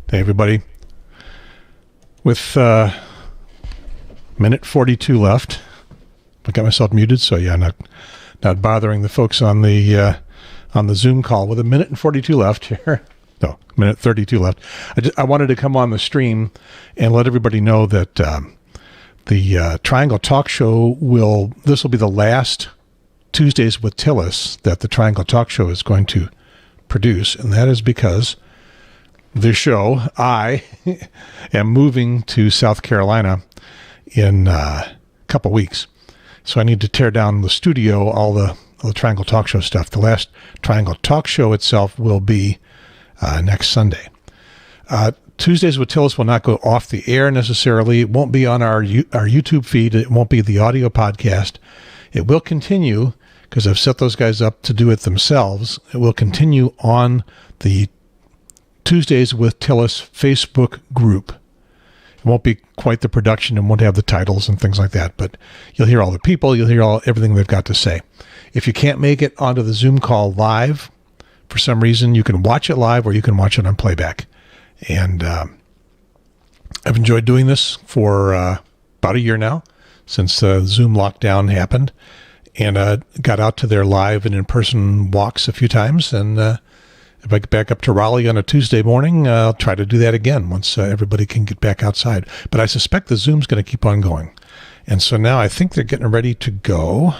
Hey, everybody. With minute 42 left, I got myself muted, so yeah, not bothering the folks on the Zoom call. With a minute and 42 left here, no, minute 32 left. I wanted to come on the stream and let everybody know that the Triangle Talk Show this will be the last Tuesdays with Tilliz that the Triangle Talk Show is going to produce, and that is because the show, I am moving to South Carolina in a couple weeks. So I need to tear down the studio, all the Triangle Talk Show stuff. The last Triangle Talk Show itself will be next Sunday. Tuesdays with Tilliz will not go off the air necessarily. It won't be on our YouTube feed. It won't be the audio podcast. It will continue, because I've set those guys up to do it themselves. It will continue on the Tuesdays with Tilliz Facebook group. It won't be quite the production and won't have the titles and things like that, but you'll hear all the people, you'll hear everything they've got to say. If you can't make it onto the Zoom call live, for some reason, you can watch it live or you can watch it on playback. And I've enjoyed doing this for about a year now, since the Zoom lockdown happened, and got out to their live and in-person walks a few times, and if I get back up to Raleigh on a Tuesday morning, I'll try to do that again once everybody can get back outside. But I suspect the Zoom's going to keep on going. And so now I think they're getting ready to go.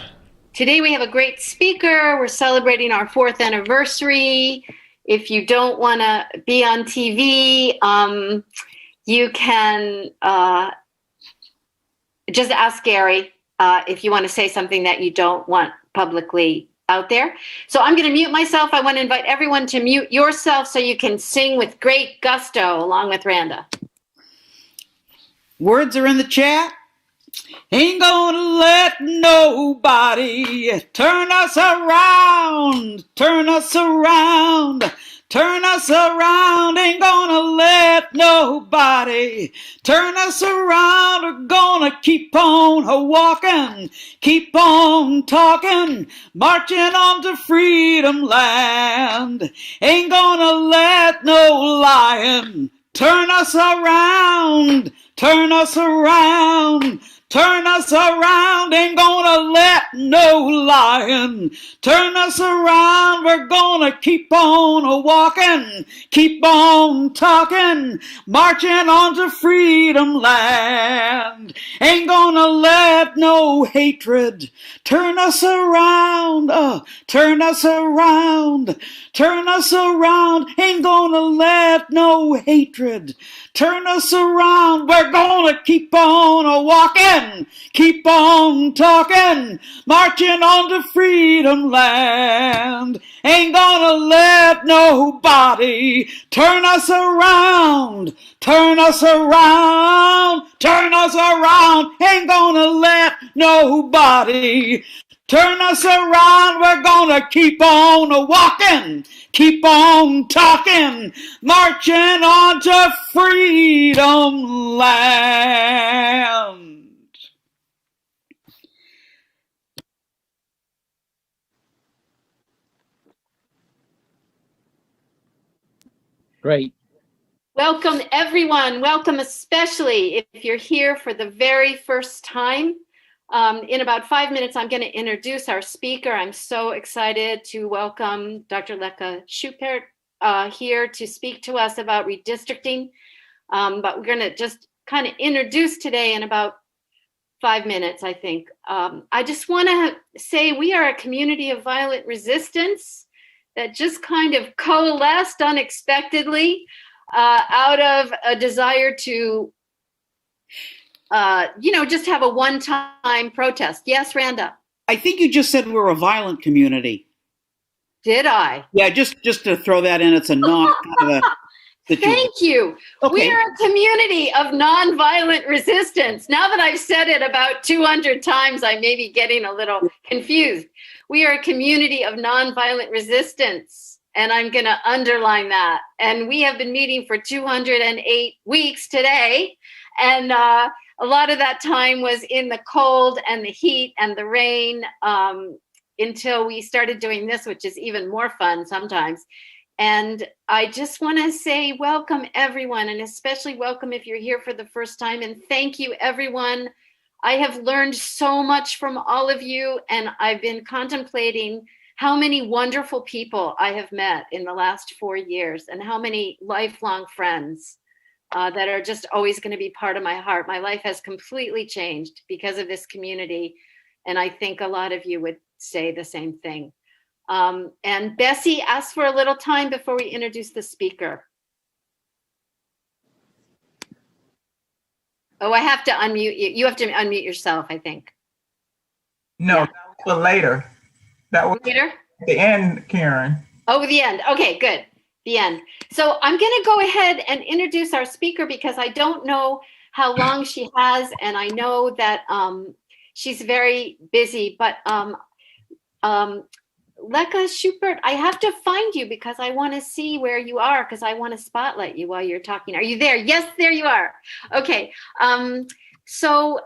Today we have a great speaker. We're celebrating our 4th anniversary. If you don't want to be on TV, you can just ask Gary if you want to say something that you don't want publicly out there. So I'm going to mute myself. I want to invite everyone to mute yourself so you can sing with great gusto along with Randa. Words are in the chat. Ain't gonna let nobody turn us around, turn us around, turn us around. Ain't gonna let nobody turn us around. We're gonna keep on walking, keep on talking, marching on to freedom land. Ain't gonna let no lion turn us around, turn us around. Turn us around, ain't gonna let no lion turn us around. We're gonna keep on walking, keep on talking, marching on to freedom land. Ain't gonna let no hatred turn us around, turn us around, turn us around. Ain't gonna let no hatred turn us around. We're gonna keep on walking, keep on talking, marching on to freedom land. Ain't gonna let nobody turn us around, turn us around, turn us around. Ain't gonna let nobody turn us around. We're gonna keep on walking, keep on talking, marching on to freedom land. Great. Welcome, everyone. Welcome, especially if you're here for the very first time. In about 5 minutes, I'm going to introduce our speaker. I'm so excited to welcome Dr. Leka Schupert here to speak to us about redistricting. But we're going to just kind of introduce today in about 5 minutes, I think. I just want to say we are a community of violent resistance that just kind of coalesced unexpectedly out of a desire to just have a one-time protest. Yes, Randa? I think you just said we're a violent community. Did I? Yeah, just to throw that in, it's a non. Thank you. Okay. We are a community of nonviolent resistance. Now that I've said it about 200 times, I may be getting a little confused. We are a community of nonviolent resistance, and I'm going to underline that. And we have been meeting for 208 weeks today, and a lot of that time was in the cold and the heat and the rain until we started doing this, which is even more fun sometimes, And I just want to say welcome, everyone, and especially welcome if you're here for the first time. And thank you, everyone. I have learned so much from all of you, and I've been contemplating how many wonderful people I have met in the last 4 years and how many lifelong friends that are just always going to be part of my heart. My life has completely changed because of this community, and I think a lot of you would say the same thing. And Bessie asked for a little time before we introduce the speaker. Oh, I have to unmute you. You have to unmute yourself, I think. No, that was for later. That was later? At the end, Karen. Oh, the end. Okay, good. The end. So I'm going to go ahead and introduce our speaker because I don't know how long she has, and I know that she's very busy, but Leka Schubert, I have to find you because I want to see where you are because I want to spotlight you while you're talking. Are you there? Yes, there you are. Okay. So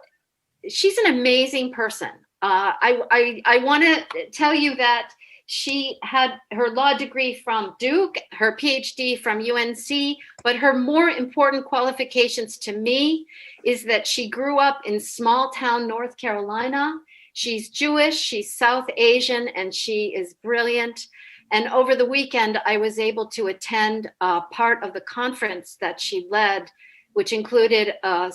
she's an amazing person. I want to tell you that she had her law degree from Duke, her PhD from UNC, but her more important qualifications to me is that she grew up in small town North Carolina. She's Jewish, she's South Asian, and she is brilliant. And over the weekend, I was able to attend part of the conference that she led, which included a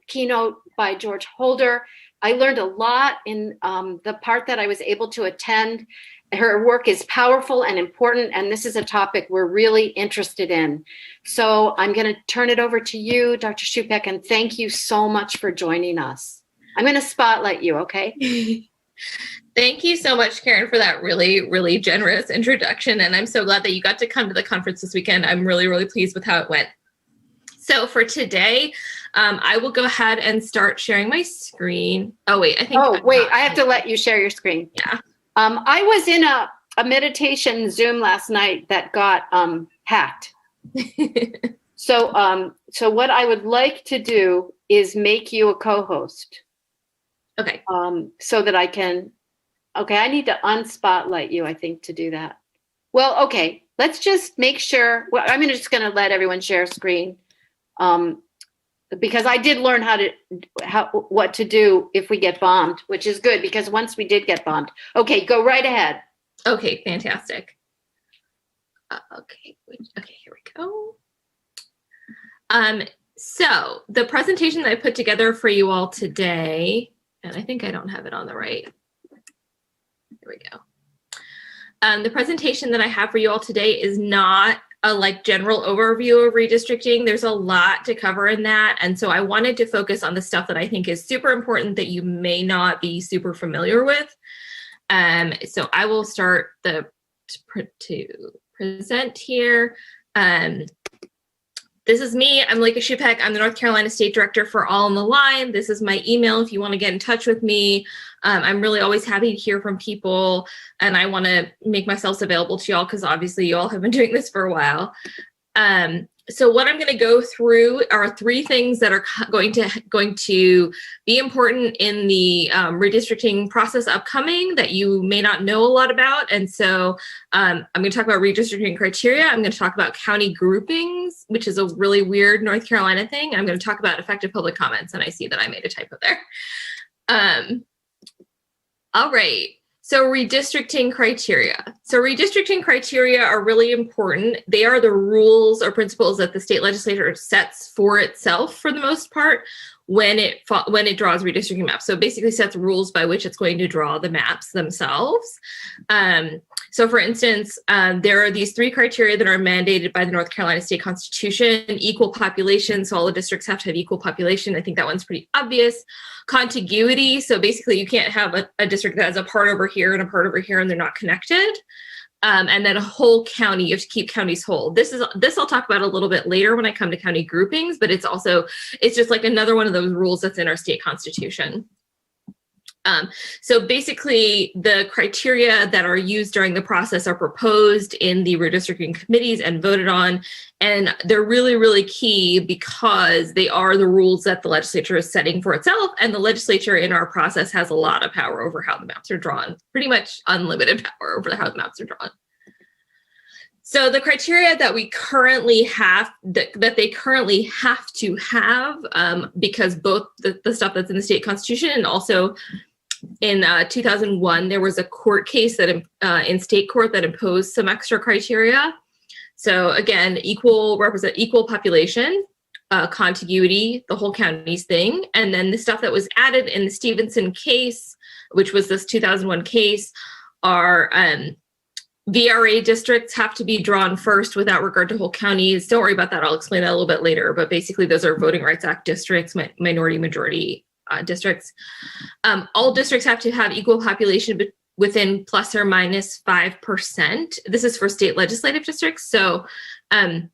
keynote by George Holder. I learned a lot in the part that I was able to attend. Her work is powerful and important, and this is a topic we're really interested in. So I'm going to turn it over to you, Dr. Schupek, and thank you so much for joining us. I'm going to spotlight you, okay? Thank you so much, Karen, for that really, really generous introduction. And I'm so glad that you got to come to the conference this weekend. I'm really, really pleased with how it went. So for today, I will go ahead and start sharing my screen. Oh, wait, I think. Oh, wait, I have to let you share your screen. Yeah. I was in a meditation Zoom last night that got hacked. So what I would like to do is make you a co-host. Okay. So that I can, okay, I need to unspotlight you, I think, to do that. Well, okay, let's just make sure, well, I'm just going to let everyone share screen because I did learn what to do if we get bombed, which is good because once we did get bombed. Okay, go right ahead. Okay, fantastic. Okay, here we go. So the presentation that I put together for you all today, and I think I don't have it on the right. Here we go. The presentation that I have for you all today is not a general overview of redistricting. There's a lot to cover in that. And so I wanted to focus on the stuff that I think is super important that you may not be super familiar with. So I will start to present here. This is me. I'm Leka Schupek. I'm the North Carolina State Director for All on the Line. This is my email if you want to get in touch with me. I'm really always happy to hear from people, and I want to make myself available to y'all because obviously you all have been doing this for a while. So what I'm going to go through are 3 things that are going to be important in the redistricting process upcoming that you may not know a lot about. And so I'm going to talk about redistricting criteria. I'm going to talk about county groupings, which is a really weird North Carolina thing. I'm going to talk about effective public comments, and I see that I made a typo there. All right. So redistricting criteria. So redistricting criteria are really important. They are the rules or principles that the state legislature sets for itself for the most part when it draws redistricting maps. So it basically sets rules by which it's going to draw the maps themselves. So for instance, there are these 3 criteria that are mandated by the North Carolina State Constitution: equal population, so all the districts have to have equal population. I think that one's pretty obvious. Contiguity, so basically you can't have a district that has a part over here and a part over here and they're not connected. And then a whole county, you have to keep counties whole. This I'll talk about a little bit later when I come to county groupings, but it's just like another one of those rules that's in our state constitution. So basically the criteria that are used during the process are proposed in the redistricting committees and voted on. And they're really, really key because they are the rules that the legislature is setting for itself. And the legislature in our process has a lot of power over how the maps are drawn, pretty much unlimited power over how the maps are drawn. So the criteria that we currently have, that they currently have to have, because both the stuff that's in the state constitution and also in 2001, there was a court case that in state court that imposed some extra criteria. So again, equal population, contiguity, the whole county's thing. And then the stuff that was added in the Stevenson case, which was this 2001 case, are VRA districts have to be drawn first without regard to whole counties. Don't worry about that. I'll explain that a little bit later. But basically, those are Voting Rights Act districts, minority majority districts. All districts have to have equal population within plus or minus 5%. This is for state legislative districts. So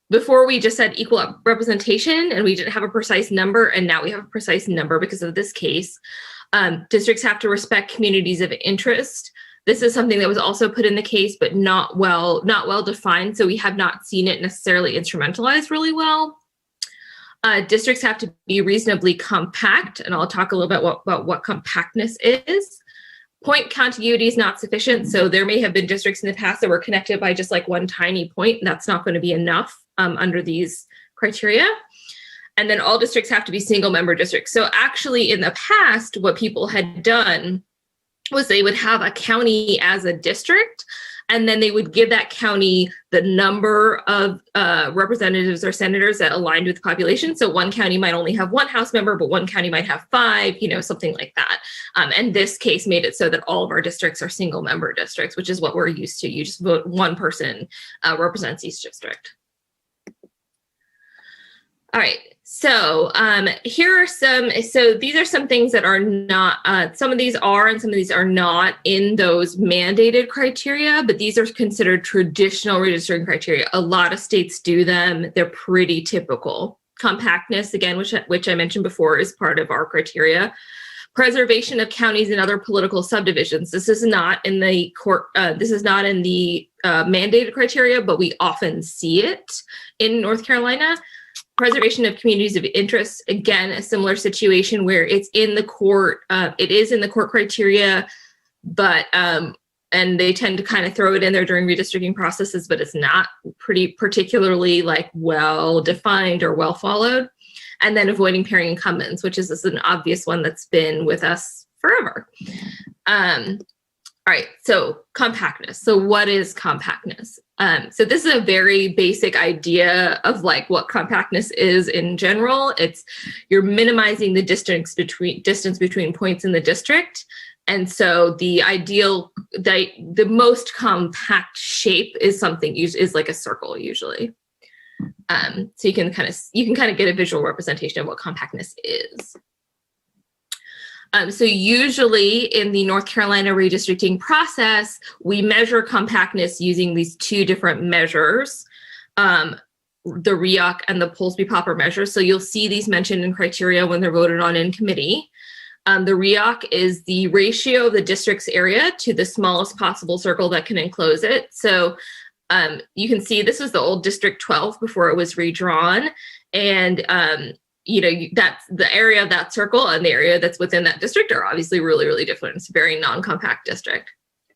before we just said equal representation and we didn't have a precise number, and now we have a precise number because of this case. Districts have to respect communities of interest. This is something that was also put in the case, but not well defined. So we have not seen it necessarily instrumentalized really well. Districts have to be reasonably compact, and I'll talk a little bit about what compactness is. Point contiguity is not sufficient. So there may have been districts in the past that were connected by just like one tiny point. That's not going to be enough under these criteria. And then all districts have to be single member districts. So actually in the past, what people had done was they would have a county as a district, and then they would give that county the number of representatives or senators that aligned with the population. So one county might only have one House member, but one county might have 5, something like that. And this case made it so that all of our districts are single member districts, which is what we're used to. You just vote one person represents each district. All right. So here are these are some things that are not, some of these are and some of these are not in those mandated criteria, but these are considered traditional redistricting criteria. A lot of states do them. They're pretty typical. Compactness, again, which I mentioned before, is part of our criteria. Preservation of counties and other political subdivisions. This is not in the mandated criteria, but we often see it in North Carolina. Preservation of communities of interest, again, a similar situation where it's in the court, it is in the court criteria, but, and they tend to kind of throw it in there during redistricting processes, but it's not particularly like well-defined or well-followed. And then avoiding pairing incumbents, which is an obvious one that's been with us forever. All right, so compactness. So what is compactness? So this is a very basic idea of like what compactness is in general. It's you're minimizing the distance between points in the district. And so the most compact shape is like a circle usually. So you can kind of get a visual representation of what compactness is. So usually in the North Carolina redistricting process, we measure compactness using these two different measures, the REOC and the Polsby-Popper measure. So you'll see these mentioned in criteria when they're voted on in committee. The REOC is the ratio of the district's area to the smallest possible circle that can enclose it. So you can see this is the old District 12 before it was redrawn. And that's the area of that circle and the area that's within that district are obviously really, really different. It's a very non-compact district.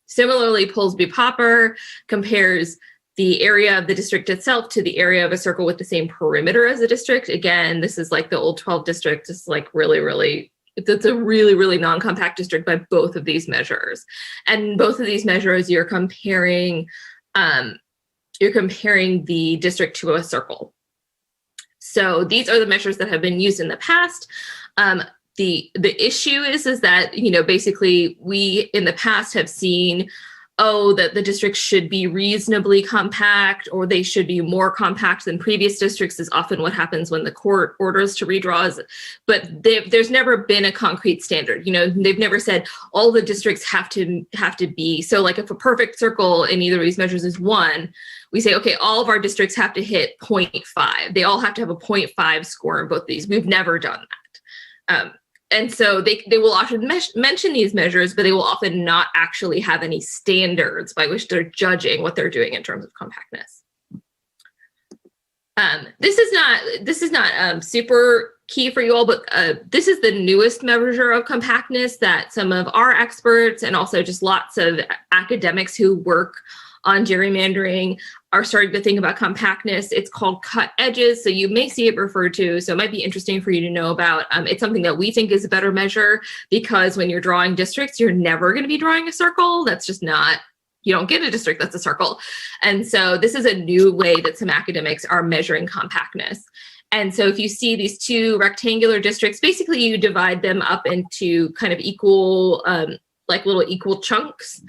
Similarly, Polsby-Popper compares the area of the district itself to the area of a circle with the same perimeter as a district. Again, this is like the old 12 district. It's like it's a really, really non-compact district by both of these measures. And both of these measures, you're comparing the district to a circle. So these are the measures that have been used in the past. The issue is that, basically we in the past have seen, that the districts should be reasonably compact or they should be more compact than previous districts is often what happens when the court orders to redraws. But there's never been a concrete standard. They've never said all the districts have to be. So like if a perfect circle in either of these measures is 1, we say, okay, all of our districts have to hit 0.5. They all have to have a 0.5 score in both of these. We've never done that. And so they will often mention these measures, but they will often not actually have any standards by which they're judging what they're doing in terms of compactness. This is not super key for you all, but this is the newest measure of compactness that some of our experts and also just lots of academics who work on gerrymandering are starting to think about compactness. It's called cut edges, so you may see it referred to, so it might be interesting for you to know about. It's something that we think is a better measure, because when you're drawing districts, you're never going to be drawing a circle. That's just not, you don't get a district that's a circle. And so this is a new way that some academics are measuring compactness. And so if you see these two rectangular districts, basically you divide them up into kind of equal, like little equal chunks.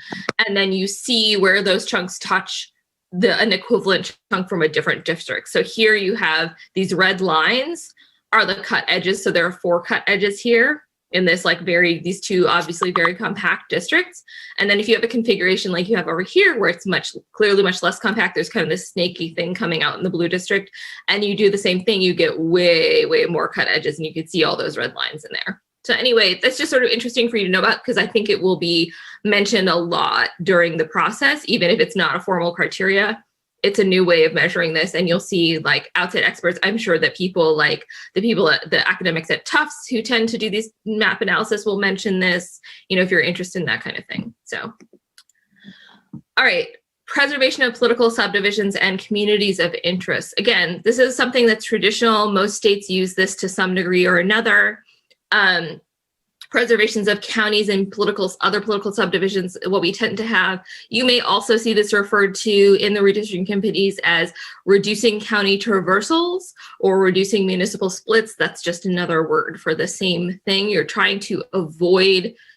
And then you see where those chunks touch an equivalent chunk from a different district. So here you have these red lines are the cut edges. So there are 4 cut edges here in this these two obviously very compact districts. And then if you have a configuration like you have over here, where it's clearly much less compact, there's kind of this snaky thing coming out in the blue district, and you do the same thing, you get way, way more cut edges, and you can see all those red lines in there. So anyway, that's just sort of interesting for you to know about, because I think it will be mentioned a lot during the process, even if it's not a formal criteria. It's a new way of measuring this, and you'll see outside experts. I'm sure that the academics at Tufts who tend to do these map analysis will mention this, if you're interested in that kind of thing. So, all right, preservation of political subdivisions and communities of interest. Again, this is something that's traditional. Most states use this to some degree or another. Preservations of counties and other political subdivisions, what we tend to have. You may also see this referred to in the redistricting committees as reducing county traversals or reducing municipal splits. That's just another word for the same thing. You're trying to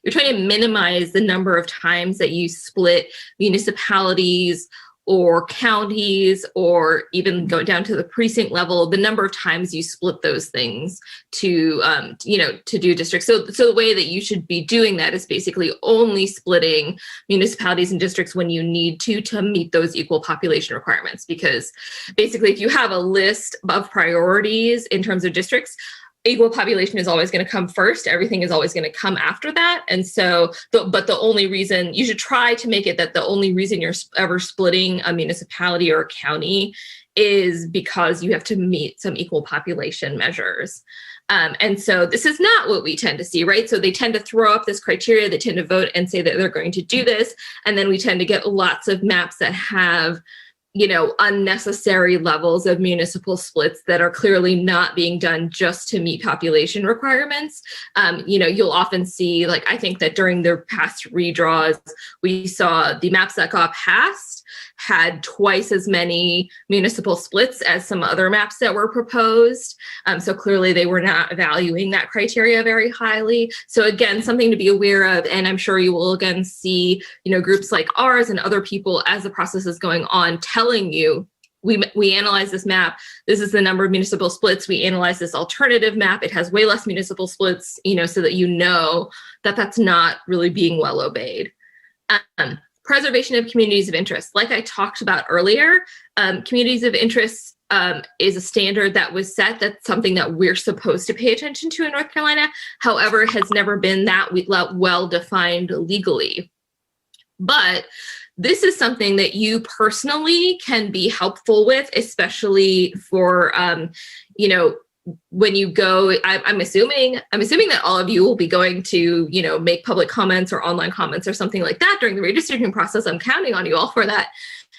minimize the number of times that you split municipalities or counties, or even go down to the precinct level, the number of times you split those things to do districts. So the way that you should be doing that is basically only splitting municipalities and districts when you need to meet those equal population requirements. Because basically, if you have a list of priorities in terms of districts, equal population is always going to come first. Everything is always going to come after that. And so, but the only reason you should try to make it that the only reason you're ever splitting a municipality or a county is because you have to meet some equal population measures. And so this is not what we tend to see, right? So they tend to throw up this criteria, they tend to vote and say that they're going to do this. And then we tend to get lots of maps that have unnecessary levels of municipal splits that are clearly not being done just to meet population requirements. You'll often see, I think that during the past redraws, we saw the maps that got passed had twice as many municipal splits as some other maps that were proposed. So clearly they were not valuing that criteria very highly. So again, something to be aware of, and I'm sure you will again see, groups like ours and other people as the process is going on telling you, we analyze this map, this is the number of municipal splits, we analyze this alternative map, it has way less municipal splits, so that that that's not really being well obeyed. Preservation of communities of interest. Like I talked about earlier, communities of interest is a standard that was set. That's something that we're supposed to pay attention to in North Carolina. However, it has never been that well defined legally. But this is something that you personally can be helpful with, especially for, when you go, I'm assuming that all of you will be going to, make public comments or online comments or something like that during the redistricting process. I'm counting on you all for that.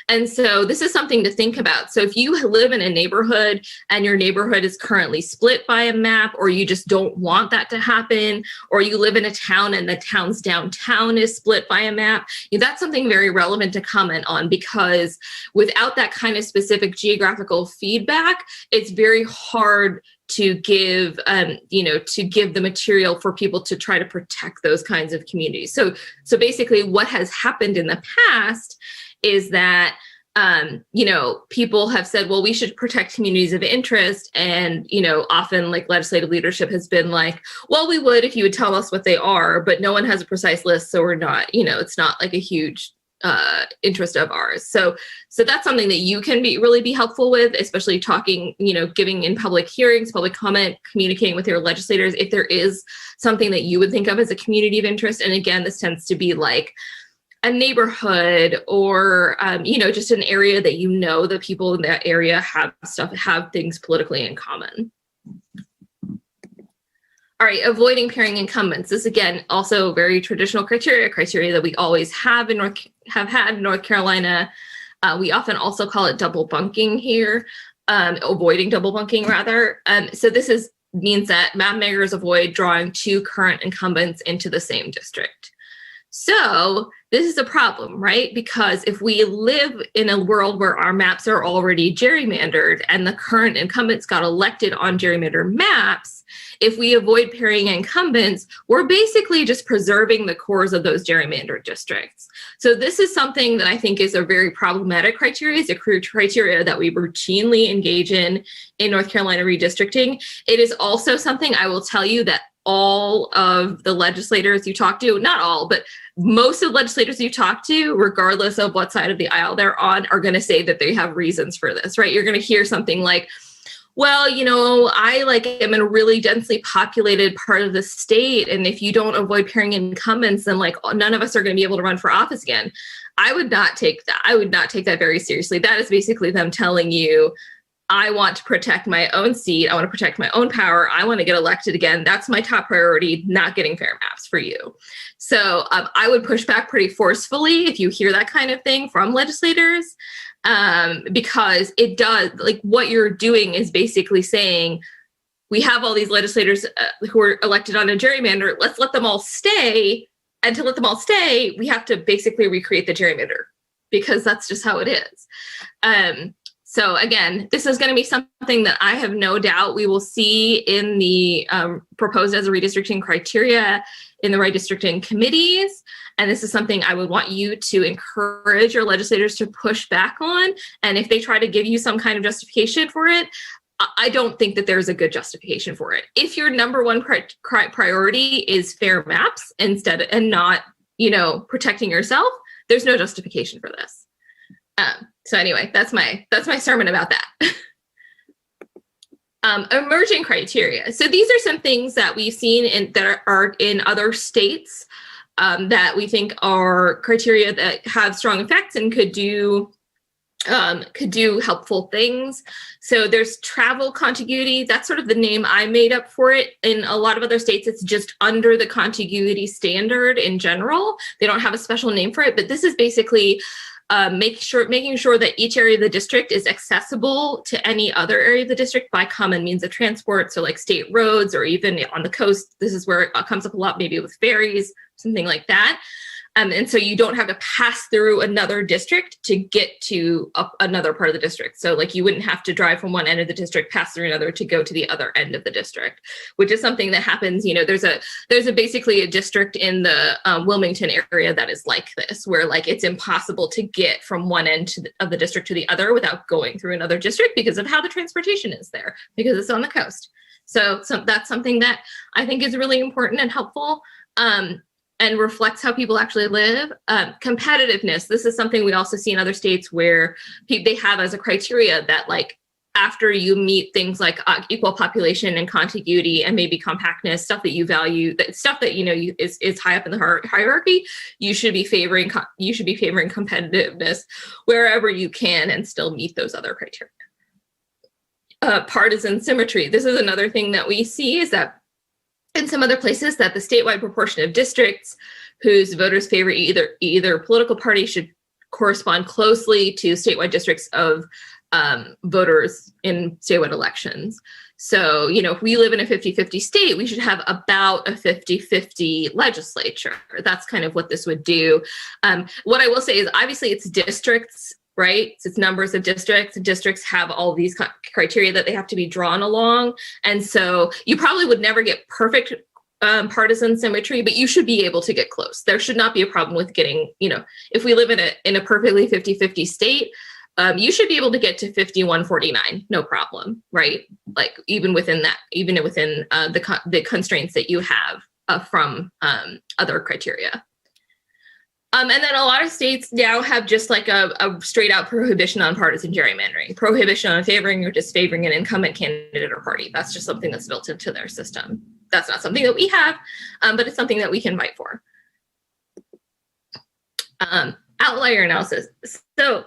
And so this is something to think about. So if you live in a neighborhood and your neighborhood is currently split by a map, or you just don't want that to happen, or you live in a town and the town's downtown is split by a map, that's something very relevant to comment on, because without that kind of specific geographical feedback, it's very hard to give, the material for people to try to protect those kinds of communities. So basically what has happened in the past is that, people have said, well, we should protect communities of interest. And, often legislative leadership has been like, well, we would if you would tell us what they are, but no one has a precise list. So we're not, it's not like a huge interest of ours. So that's something that you can really be helpful with, especially talking, giving in public hearings, public comment, communicating with your legislators, if there is something that you would think of as a community of interest. And again, this tends to be like a neighborhood or, just an area that the people in that area have things politically in common. All right, avoiding pairing incumbents. This, again, also very traditional criteria that we always have had in North Carolina. We often also call it double bunking here, avoiding double bunking rather. So this means that map makers avoid drawing two current incumbents into the same district. So this is a problem, right? Because if we live in a world where our maps are already gerrymandered and the current incumbents got elected on gerrymandered maps, if we avoid pairing incumbents, we're basically just preserving the cores of those gerrymandered districts. So this is something that I think is a very problematic criteria. It's a criteria that we routinely engage in North Carolina redistricting. It is also something I will tell you that all of the legislators you talk to, not all, but most of the legislators you talk to, regardless of what side of the aisle they're on, are going to say that they have reasons for this, right? You're going to hear something like, well, you know, I am in a really densely populated part of the state, and if you don't avoid pairing incumbents, then none of us are going to be able to run for office again. I would not take that. I would not take that very seriously. That is basically them telling you, I want to protect my own seat. I want to protect my own power. I want to get elected again. That's my top priority, not getting fair maps for you. So I would push back pretty forcefully if you hear that kind of thing from legislators, because it does, what you're doing is basically saying, we have all these legislators who are elected on a gerrymander. Let's let them all stay. And to let them all stay, we have to basically recreate the gerrymander, because that's just how it is. So again, this is going to be something that I have no doubt we will see in the proposed as a redistricting criteria in the redistricting committees. And this is something I would want you to encourage your legislators to push back on. And if they try to give you some kind of justification for it, I don't think that there's a good justification for it. If your number one priority is fair maps and not, protecting yourself, there's no justification for this. So anyway, that's my sermon about that. Emerging criteria. So these are some things that we've seen that are in other states that we think are criteria that have strong effects and could do helpful things. So there's travel contiguity. That's sort of the name I made up for it. In a lot of other states, it's just under the contiguity standard in general. They don't have a special name for it, but this is basically making sure that each area of the district is accessible to any other area of the district by common means of transport. So like state roads, or even on the coast, this is where it comes up a lot, maybe with ferries, something like that. And so you don't have to pass through another district to get to another part of the district. So you wouldn't have to drive from one end of the district, pass through another to go to the other end of the district, which is something that happens. There's basically a district in the Wilmington area that is like this, where it's impossible to get from one end of the district to the other without going through another district because of how the transportation is there, because it's on the coast. So that's something that I think is really important and helpful. And reflects how people actually live. Competitiveness. This is something we also see in other states where they have as a criteria that after you meet things like equal population and contiguity and maybe compactness, stuff that you value, stuff that is high up in the hierarchy, you should be favoring competitiveness wherever you can and still meet those other criteria. Partisan symmetry. This is another thing that we see, is that in some other places that the statewide proportion of districts whose voters favor either political party should correspond closely to statewide districts of voters in statewide elections. So, if we live in a 50-50 state, we should have about a 50-50 legislature. That's kind of what this would do. What I will say is, obviously, it's districts, right? So it's numbers of districts. Districts have all these criteria that they have to be drawn along. And so you probably would never get perfect partisan symmetry, but you should be able to get close. There should not be a problem with getting, if we live in a perfectly 50-50 state, you should be able to get to 51-49, no problem, right? Even within the constraints that you have from other criteria. And then a lot of states now have just a straight out prohibition on partisan gerrymandering, prohibition on favoring or disfavoring an incumbent candidate or party. That's just something that's built into their system. That's not something that we have, but it's something that we can fight for. Outlier analysis. So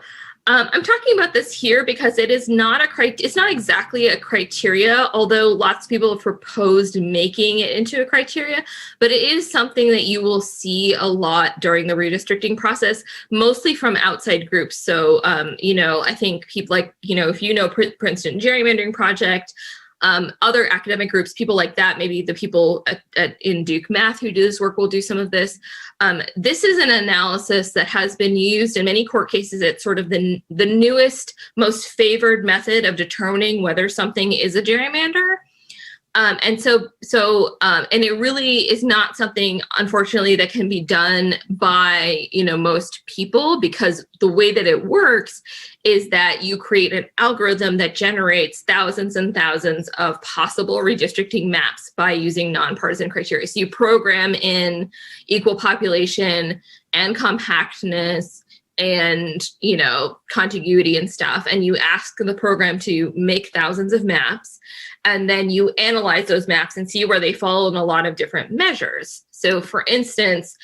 I'm talking about this here because it is not it's not exactly a criteria, although lots of people have proposed making it into a criteria, but it is something that you will see a lot during the redistricting process, mostly from outside groups. So, I think people like, if you know Princeton Gerrymandering Project, other academic groups, people like that, maybe the people in Duke Math who do this work will do some of this. This is an analysis that has been used in many court cases. It's sort of the newest, most favored method of determining whether something is a gerrymander. And it really is not something, unfortunately, that can be done by, most people, because the way that it works is that you create an algorithm that generates thousands and thousands of possible redistricting maps by using nonpartisan criteria. So you program in equal population and compactness and, contiguity and stuff, and you ask the program to make thousands of maps. And then you analyze those maps and see where they fall in a lot of different measures. So for instance,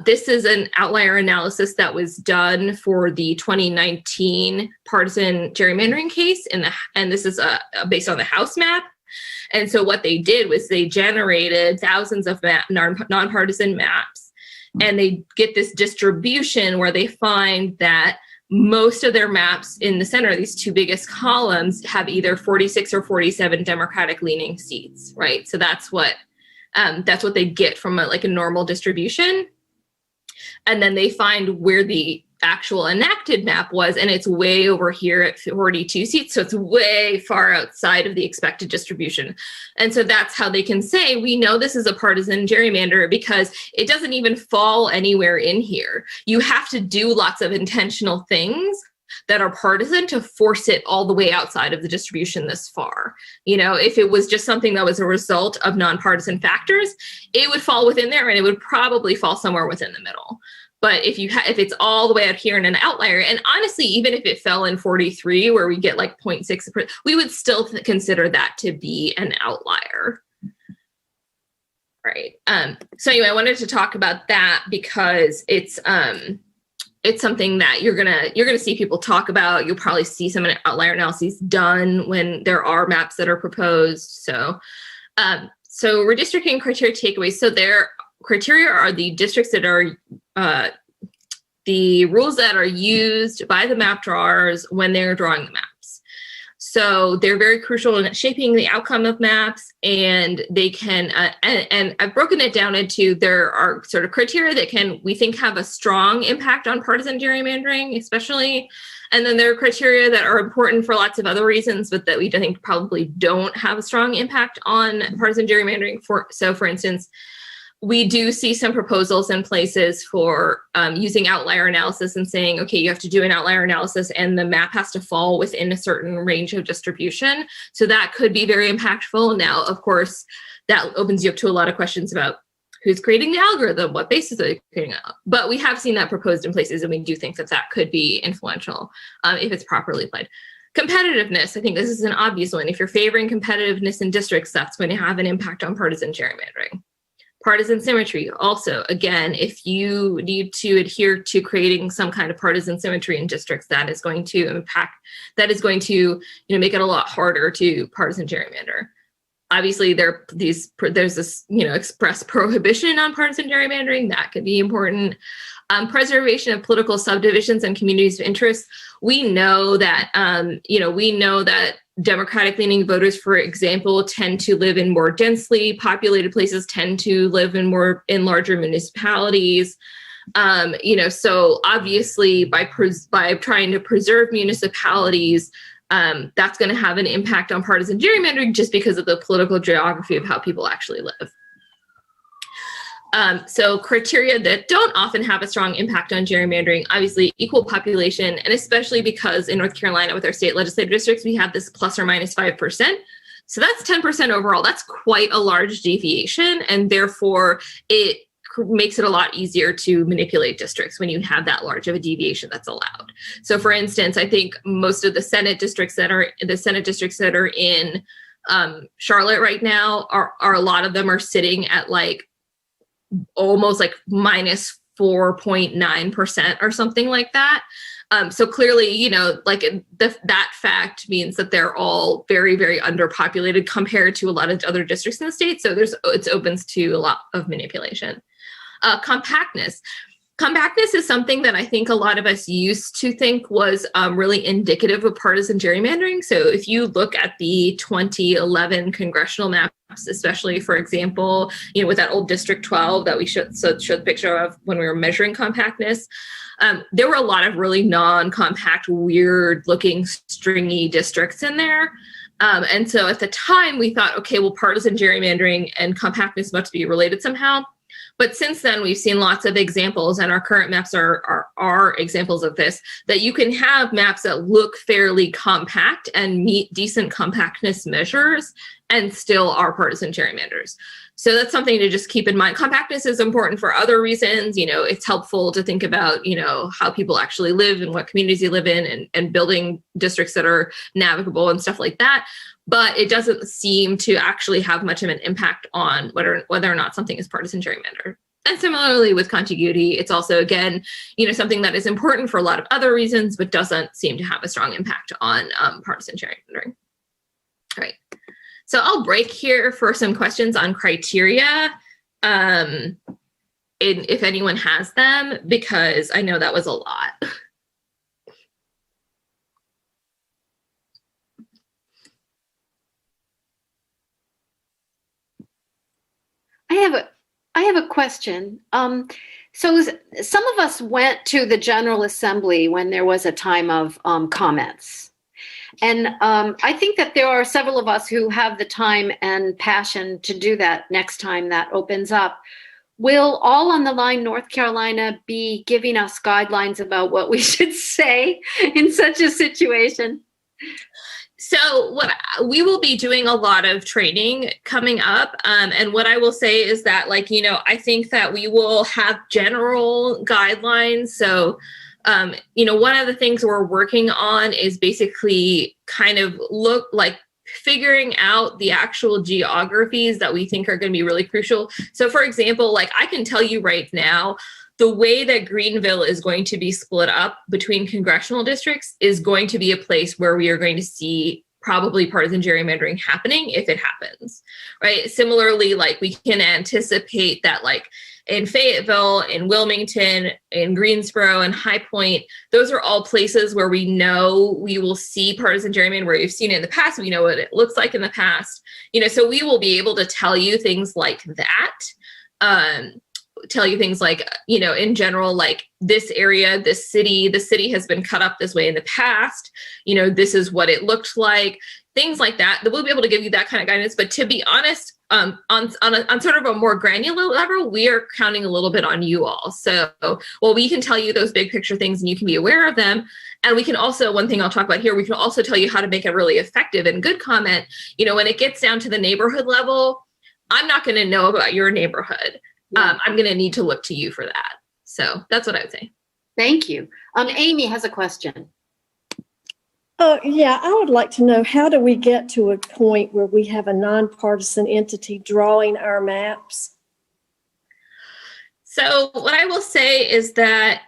this is an outlier analysis that was done for the 2019 partisan gerrymandering case, and this is based on the House map. And so what they did was they generated thousands of nonpartisan maps, and they get this distribution where they find that most of their maps in the center, these two biggest columns, have either 46 or 47 Democratic leaning seats, right? So that's what they get from a normal distribution. And then they find where the actual enacted map was, and it's way over here at 42 seats. So it's way far outside of the expected distribution. And so that's how they can say, we know this is a partisan gerrymander because it doesn't even fall anywhere in here. You have to do lots of intentional things that are partisan to force it all the way outside of the distribution this far. If it was just something that was a result of nonpartisan factors, it would fall within there, and it would probably fall somewhere within the middle. But if it's all the way out here in an outlier, and honestly, even if it fell in 43, where we get 0.6%, we would still consider that to be an outlier. Right. So anyway, I wanted to talk about that because it's something that you're gonna see people talk about. You'll probably see some outlier analyses done when there are maps that are proposed. So redistricting criteria takeaways. So their criteria are the districts that are the rules that are used by the map drawers when they're drawing the maps. So they're very crucial in shaping the outcome of maps, and they can, and I've broken it down into, there are sort of criteria that we think have a strong impact on partisan gerrymandering, especially, and then there are criteria that are important for lots of other reasons, but that we think probably don't have a strong impact on partisan gerrymandering. So for instance, we do see some proposals in places for using outlier analysis and saying, okay, you have to do an outlier analysis and the map has to fall within a certain range of distribution. So that could be very impactful. Now, of course, that opens you up to a lot of questions about who's creating the algorithm, what basis are they creating it on? But we have seen that proposed in places, and we do think that could be influential if it's properly applied. Competitiveness, I think this is an obvious one. If you're favoring competitiveness in districts, that's going to have an impact on partisan gerrymandering. Partisan symmetry, also, again, if you need to adhere to creating some kind of partisan symmetry in districts, that is going to make it a lot harder to partisan gerrymander. Obviously, there's this express prohibition on partisan gerrymandering that could be important. Preservation of political subdivisions and communities of interest. We know that Democratic leaning voters, for example, tend to live in more densely populated places, tend to live in larger municipalities. So obviously by trying to preserve municipalities, that's going to have an impact on partisan gerrymandering just because of the political geography of how people actually live. So criteria that don't often have a strong impact on gerrymandering, obviously equal population, and especially because in North Carolina with our state legislative districts, we have this plus or minus 5%. So that's 10% overall. That's quite a large deviation, and therefore it makes it a lot easier to manipulate districts when you have that large of a deviation that's allowed. So for instance, I think most of the Senate districts that are in Charlotte right now are a lot of them are sitting at almost minus 4.9% or something like that. So clearly, that fact means that they're all very, very underpopulated compared to a lot of other districts in the state. So it opens to a lot of manipulation. Compactness. Compactness is something that I think a lot of us used to think was really indicative of partisan gerrymandering. So if you look at the 2011 congressional maps, especially, for example, with that old District 12 that we showed the picture of when we were measuring compactness, there were a lot of really non-compact, weird-looking, stringy districts in there. And so at the time, we thought, okay, well, partisan gerrymandering and compactness must be related somehow. But since then, we've seen lots of examples, and our current maps are examples of this, that you can have maps that look fairly compact and meet decent compactness measures and still are partisan gerrymanders. So that's something to just keep in mind. Compactness is important for other reasons. It's helpful to think about, how people actually live and what communities you live in, and building districts that are navigable and stuff like that. But it doesn't seem to actually have much of an impact on whether or not something is partisan gerrymander. And similarly with contiguity, it's also, again, something that is important for a lot of other reasons, but doesn't seem to have a strong impact on partisan gerrymandering. All right. So I'll break here for some questions on criteria, if anyone has them, because I know that was a lot. I have a question. So some of us went to the General Assembly when there was a time of comments. And I think that there are several of us who have the time and passion to do that next time that opens up. Will All on the Line North Carolina be giving us guidelines about what we should say in such a situation? So we will be doing a lot of training coming up. And what I will say is that, I think that we will have general guidelines. So, one of the things we're working on is basically kind of figuring out the actual geographies that we think are going to be really crucial. So, for example, I can tell you right now, the way that Greenville is going to be split up between congressional districts is going to be a place where we are going to see probably partisan gerrymandering happening if it happens, right? Similarly, we can anticipate that in Fayetteville, in Wilmington, in Greensboro, and High Point, those are all places where we know we will see partisan gerrymandering, where we've seen it in the past, we know what it looks like in the past, so we will be able to tell you things like that. Tell you things in general, this area, the city has been cut up this way in the past, this is what it looked like, things like that we'll be able to give you that kind of guidance. But to be honest, on sort of a more granular level, we are counting a little bit on you all. So, we can tell you those big picture things and you can be aware of them. And we can also, one thing I'll talk about here, we can also tell you how to make a really effective and good comment. When it gets down to the neighborhood level, I'm not going to know about your neighborhood. Yeah. I'm going to need to look to you for that. So that's what I would say. Thank you. Amy has a question. Yeah, I would like to know, how do we get to a point where we have a nonpartisan entity drawing our maps? So what I will say is that,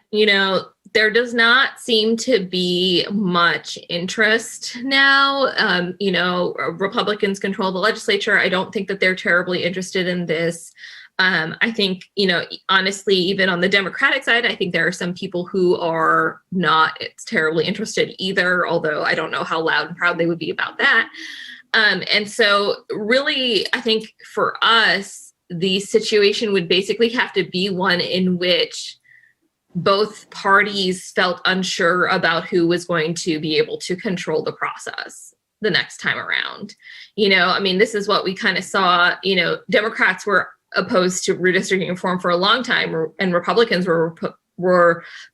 there does not seem to be much interest now. Republicans control the legislature. I don't think that they're terribly interested in this. I think, honestly, even on the Democratic side, I think there are some people who are not terribly interested either, although I don't know how loud and proud they would be about that. And so really, I think for us, the situation would basically have to be one in which both parties felt unsure about who was going to be able to control the process the next time around. This is what we kind of saw, Democrats were opposed to redistricting reform for a long time, and Republicans were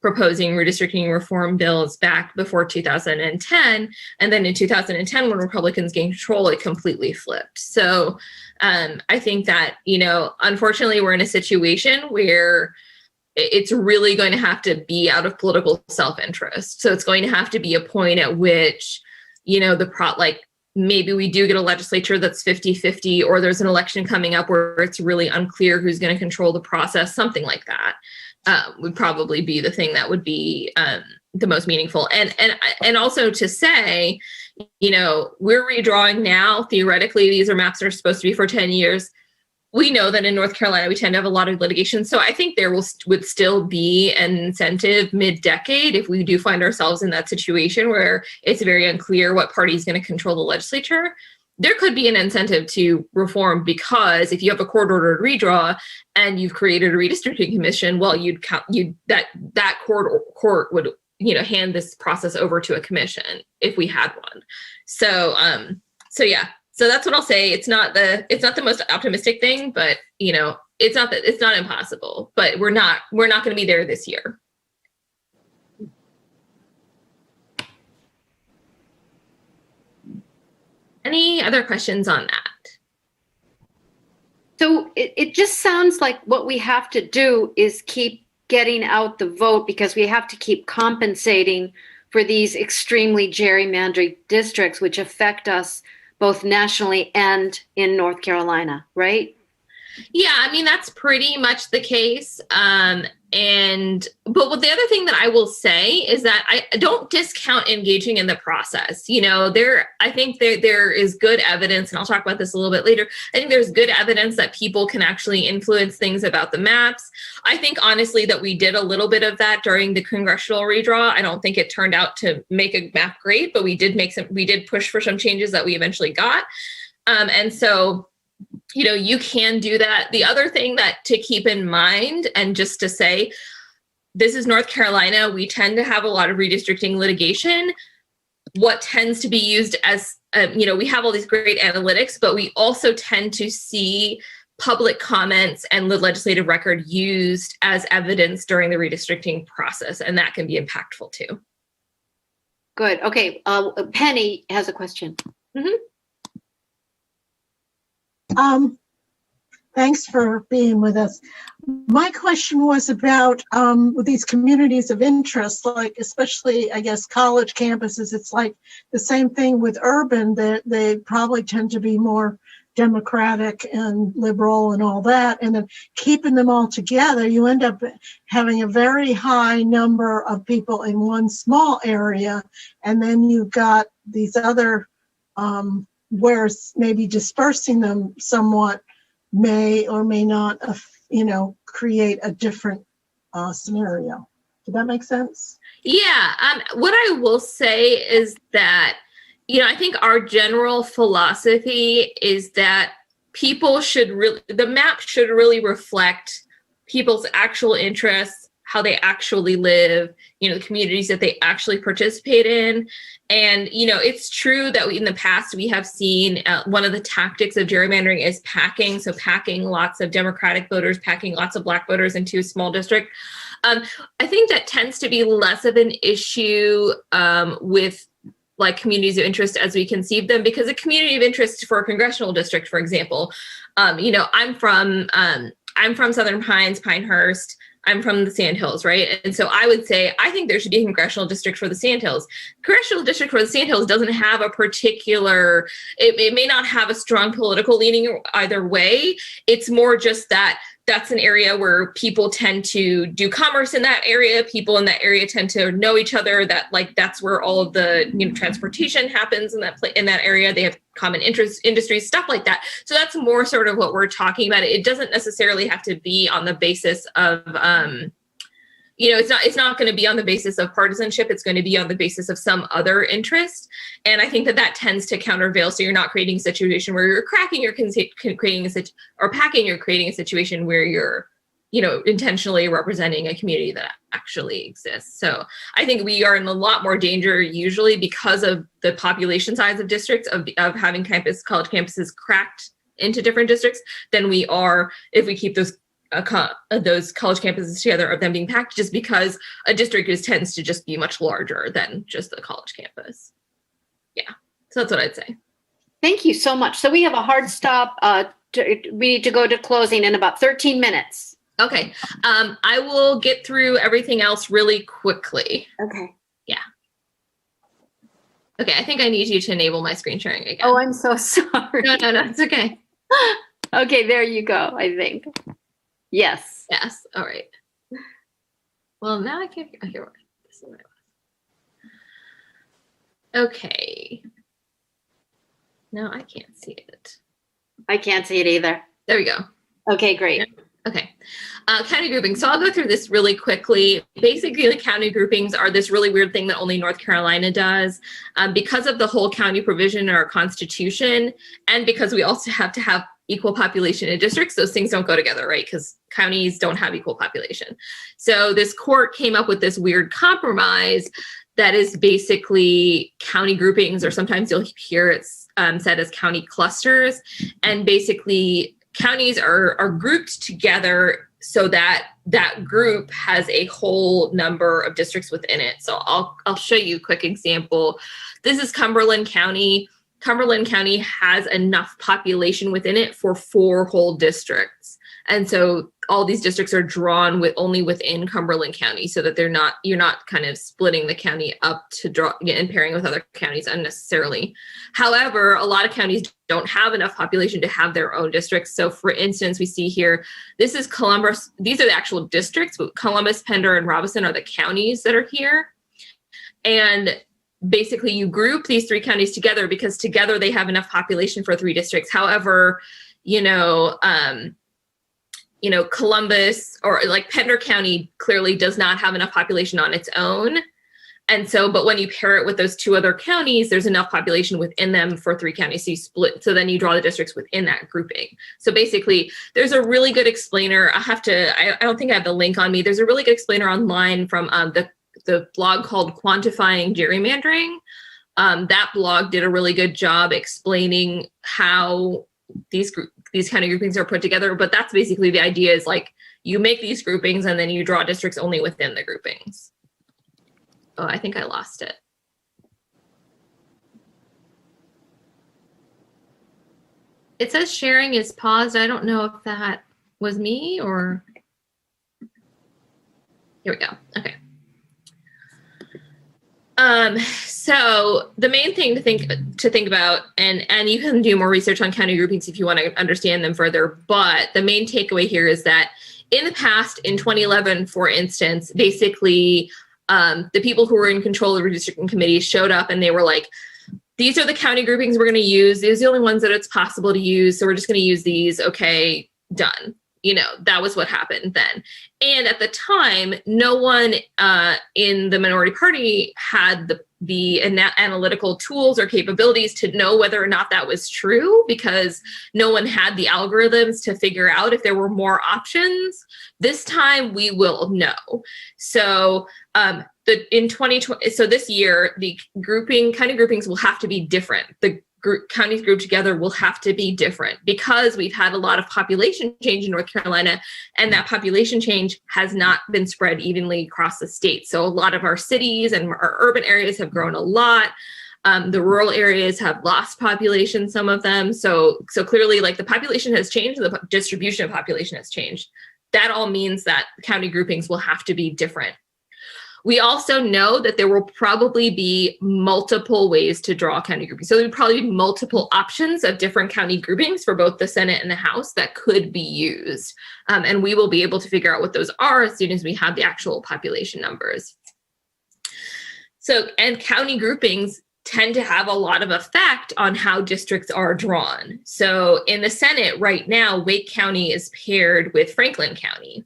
proposing redistricting reform bills back before 2010. And then in 2010, when Republicans gained control, it completely flipped. So I think that, unfortunately, we're in a situation where it's really going to have to be out of political self-interest. So it's going to have to be a point at which, maybe we do get a legislature that's 50-50, or there's an election coming up where it's really unclear who's going to control the process. Something like that would probably be the thing that would be the most meaningful. And also to say, we're redrawing now. Theoretically, these are maps that are supposed to be for 10 years. We know that in North Carolina, we tend to have a lot of litigation. So I think there would still be an incentive mid-decade if we do find ourselves in that situation where it's very unclear what party is going to control the legislature. There could be an incentive to reform, because if you have a court-ordered redraw and you've created a redistricting commission, well, that court would hand this process over to a commission if we had one. So yeah. So that's what I'll say. It's not the most optimistic thing, but it's not impossible. But we're not going to be there this year. Any other questions on that? So it just sounds like what we have to do is keep getting out the vote, because we have to keep compensating for these extremely gerrymandered districts, which affect us both nationally and in North Carolina, right? Yeah, I mean, that's pretty much the case. But the other thing that I will say is that I don't discount engaging in the process. I think there is good evidence, and I'll talk about this a little bit later. I think there's good evidence that people can actually influence things about the maps. I think, honestly, that we did a little bit of that during the congressional redraw. I don't think it turned out to make a map great, but we did push for some changes that we eventually got. And so, you can do that. The other thing that to keep in mind, and just to say, this is North Carolina, we tend to have a lot of redistricting litigation. What tends to be used as, we have all these great analytics, but we also tend to see public comments and the legislative record used as evidence during the redistricting process, and that can be impactful too. Good. Okay. Penny has a question. Mm-hmm. Thanks for being with us. My question was about these communities of interest, like especially, I guess, college campuses. It's like the same thing with urban, that they probably tend to be more democratic and liberal and all that. And then keeping them all together, you end up having a very high number of people in one small area. And then you've got these other where maybe dispersing them somewhat may or may not, create a different scenario. Did that make sense? Yeah. What I will say is that, I think our general philosophy is that the map should really reflect people's actual interests, how they actually live, the communities that they actually participate in. And, it's true that in the past, we have seen one of the tactics of gerrymandering is packing. So packing lots of Democratic voters, packing lots of Black voters into a small district. I think that tends to be less of an issue with like communities of interest as we conceive them, because a community of interest for a congressional district, for example, I'm from Southern Pines, Pinehurst. I'm from the Sandhills, right? And so I would say, I think there should be a congressional district for the Sandhills. Congressional district for the Sandhills doesn't have a particular, it may not have a strong political leaning either way. It's more just that that's an area where people tend to do commerce in that area. People in that area tend to know each other. That's where all of the transportation happens in that area. They have common interests, industries, stuff like that. So that's more sort of what we're talking about. It doesn't necessarily have to be on the basis of it's not going to be on the basis of partisanship. It's going to be on the basis of some other interest. And I think that tends to countervail. So you're not creating a situation where you're cracking, you're creating a situation where you're, intentionally representing a community that actually exists. So I think we are in a lot more danger usually because of the population size of districts of having college campuses cracked into different districts than we are if we keep those college campuses together, of them being packed, just because a district tends to just be much larger than just the college campus. Yeah, so that's what I'd say. Thank you so much. So we have a hard stop. We need to go to closing in about 13 minutes. Okay, I will get through everything else really quickly. Okay. Yeah. Okay, I think I need you to enable my screen sharing again. Oh, I'm so sorry. No, it's okay. Okay, there you go, I think. Yes. Yes. All right. Well, now I can't. Okay, this is what I was. Okay. No, I can't see it. I can't see it either. There we go. Okay, great. Okay. County groupings. So I'll go through this really quickly. Basically, the county groupings are this really weird thing that only North Carolina does. Because of the whole county provision in our constitution, and because we also have to have equal population in districts, those things don't go together, right? Because counties don't have equal population. So this court came up with this weird compromise that is basically county groupings, or sometimes you'll hear it said as county clusters. And basically, counties are grouped together so that that group has a whole number of districts within it. So I'll show you a quick example. This is Cumberland County. Cumberland County has enough population within it for 4 whole districts. And so all these districts are drawn with only within Cumberland County, so that you're not kind of splitting the county up to draw and pairing with other counties unnecessarily. However, a lot of counties don't have enough population to have their own districts. So for instance, we see here, this is Columbus. These are the actual districts, but Columbus, Pender, and Robeson are the counties that are here. And basically you group these 3 counties together because together they have enough population for 3 districts. However, Columbus or like Pender County clearly does not have enough population on its own. And so, but when you pair it with those 2 other counties, there's enough population within them for 3 counties. So you split, so then you draw the districts within that grouping. So basically there's a really good explainer. I don't think I have the link on me. There's a really good explainer online from the blog called Quantifying Gerrymandering. That blog did a really good job explaining how these county groupings are put together, but that's basically the idea is like you make these groupings and then you draw districts only within the groupings. Oh, I think I lost it. It says sharing is paused. I don't know if that was me or. Here we go. Okay. So the main thing to think about, and you can do more research on county groupings if you want to understand them further, but the main takeaway here is that in the past, in 2011, for instance, basically the people who were in control of the redistricting committee showed up and they were like, these are the county groupings we're going to use. These are the only ones that it's possible to use. So we're just going to use these. Okay, done. That was what happened then. And at the time, no one in the minority party had the analytical tools or capabilities to know whether or not that was true, because no one had the algorithms to figure out if there were more options. This time we will know. So in 2020, so this year, the county groupings will have to be different. The counties grouped together will have to be different because we've had a lot of population change in North Carolina, and that population change has not been spread evenly across the state. So a lot of our cities and our urban areas have grown a lot. The rural areas have lost population, some of them. So clearly, like, the population has changed, the distribution of population has changed. That all means that county groupings will have to be different. We also know that there will probably be multiple ways to draw county groupings. So there would probably be multiple options of different county groupings for both the Senate and the House that could be used. And we will be able to figure out what those are as soon as we have the actual population numbers. So, and county groupings tend to have a lot of effect on how districts are drawn. So in the Senate right now, Wake County is paired with Franklin County.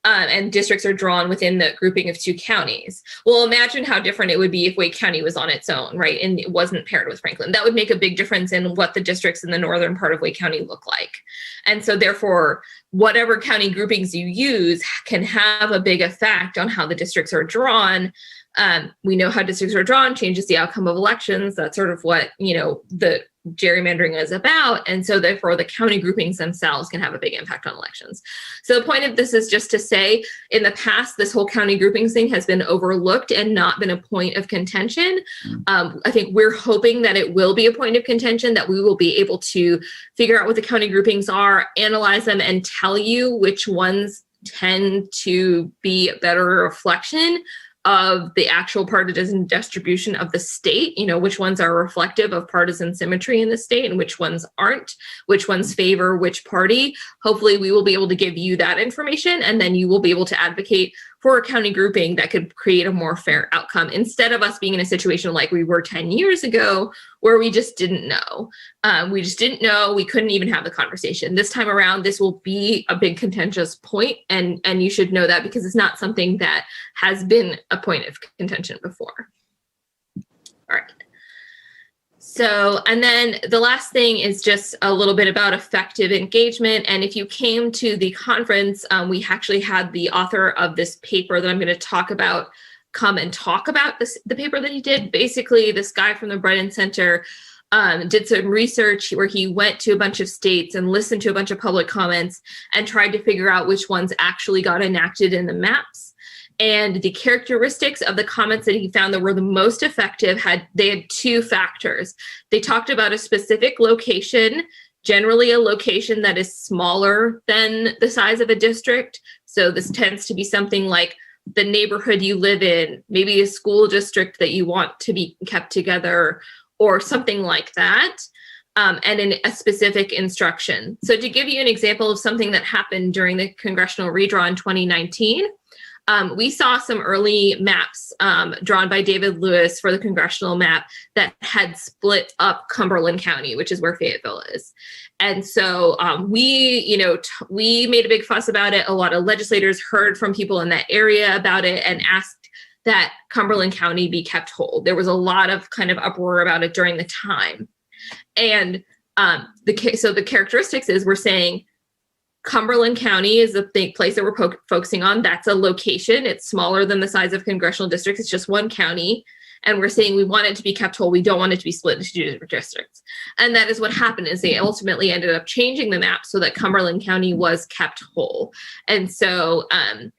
And districts are drawn within the grouping of 2 counties. Well, imagine how different it would be if Wake County was on its own, right? And it wasn't paired with Franklin. That would make a big difference in what the districts in the northern part of Wake County look like. And so therefore, whatever county groupings you use can have a big effect on how the districts are drawn. We know how districts are drawn changes the outcome of elections. That's sort of what, the gerrymandering is about. And so therefore the county groupings themselves can have a big impact on elections. So the point of this is just to say, in the past, this whole county groupings thing has been overlooked and not been a point of contention. I think we're hoping that it will be a point of contention, that we will be able to figure out what the county groupings are, analyze them, and tell you which ones tend to be a better reflection of the actual partisan distribution of the state, which ones are reflective of partisan symmetry in the state and which ones aren't, which ones favor which party. Hopefully we will be able to give you that information, and then you will be able to advocate for a county grouping that could create a more fair outcome, instead of us being in a situation like we were 10 years ago, where we just didn't know. We just didn't know. We couldn't even have the conversation. This time around, this will be a big contentious point, and you should know that, because it's not something that has been a point of contention before. All right. So, and then the last thing is just a little bit about effective engagement. And if you came to the conference, we actually had the author of this paper that I'm going to talk about come and talk about the paper that he did. Basically, this guy from the Brennan Center did some research where he went to a bunch of states and listened to a bunch of public comments and tried to figure out which ones actually got enacted in the maps. And the characteristics of the comments that he found that were the most effective had two factors. They talked about a specific location, generally a location that is smaller than the size of a district. So this tends to be something like the neighborhood you live in, maybe a school district that you want to be kept together, or something like that. And in a specific instruction. So to give you an example of something that happened during the congressional redraw in 2019, we saw some early maps drawn by David Lewis for the congressional map that had split up Cumberland County, which is where Fayetteville is. And so we made a big fuss about it. A lot of legislators heard from people in that area about it and asked that Cumberland County be kept whole. There was a lot of kind of uproar about it during the time. And so the characteristics is we're saying Cumberland County is the place that we're focusing on. That's a location. It's smaller than the size of congressional districts. It's just one county. And we're saying we want it to be kept whole. We don't want it to be split into two different districts. And that is what happened, is they ultimately ended up changing the map so that Cumberland County was kept whole. And so, I'm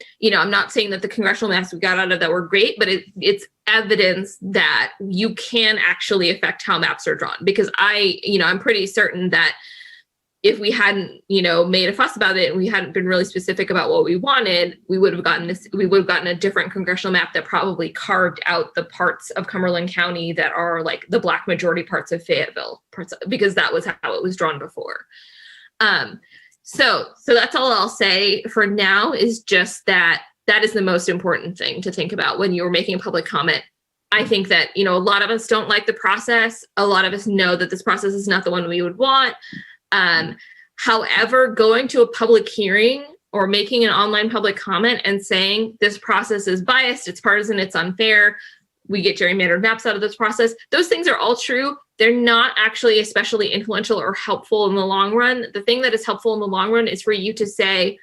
not saying that the congressional maps we got out of that were great, but it's evidence that you can actually affect how maps are drawn. Because I'm pretty certain that if we hadn't, made a fuss about it and we hadn't been really specific about what we wanted, we would have gotten a different congressional map that probably carved out the parts of Cumberland County that are like the Black majority parts of Fayetteville, because that was how it was drawn before. So that's all I'll say for now, is just that is the most important thing to think about when you're making a public comment. I think that, a lot of us don't like the process. A lot of us know that this process is not the one we would want. However, going to a public hearing or making an online public comment and saying this process is biased, it's partisan, it's unfair, we get gerrymandered maps out of this process, those things are all true. They're not actually especially influential or helpful in the long run. The thing that is helpful in the long run is for you to say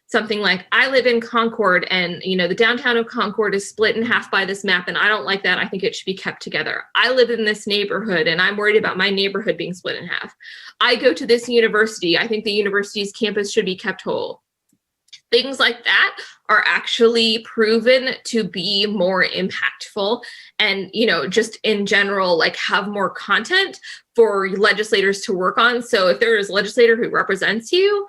something like, I live in Concord, and the downtown of Concord is split in half by this map, and I don't like that. I think it should be kept together. I live in this neighborhood, and I'm worried about my neighborhood being split in half. I go to this university. I think the university's campus should be kept whole. Things like that are actually proven to be more impactful and, just in general, like have more content for legislators to work on. So if there is a legislator who represents you